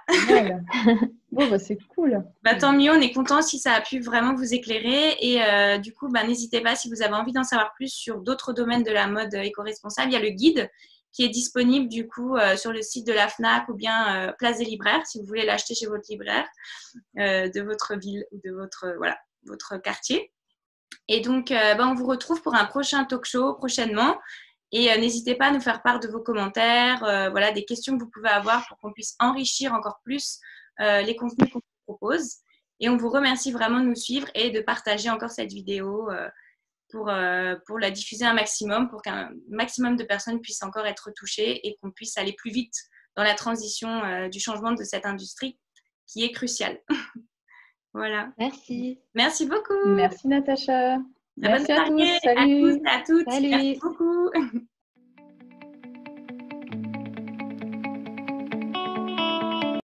Bon, c'est cool. Tant mieux, on est content si ça a pu vraiment vous éclairer. Et du coup, n'hésitez pas si vous avez envie d'en savoir plus sur d'autres domaines de la mode éco-responsable. Il y a le guide qui est disponible du coup sur le site de la FNAC ou bien Place des Libraires si vous voulez l'acheter chez votre libraire de votre ville ou de votre quartier. Et donc, on vous retrouve pour un prochain talk show prochainement. Et n'hésitez pas à nous faire part de vos commentaires, des questions que vous pouvez avoir pour qu'on puisse enrichir encore plus les contenus qu'on vous propose. Et on vous remercie vraiment de nous suivre et de partager encore cette vidéo pour la diffuser un maximum, pour qu'un maximum de personnes puissent encore être touchées et qu'on puisse aller plus vite dans la transition du changement de cette industrie qui est cruciale. Voilà. Merci. Merci beaucoup. Merci Natacha. Merci à tous. Salut. À tous. Salut. Merci beaucoup.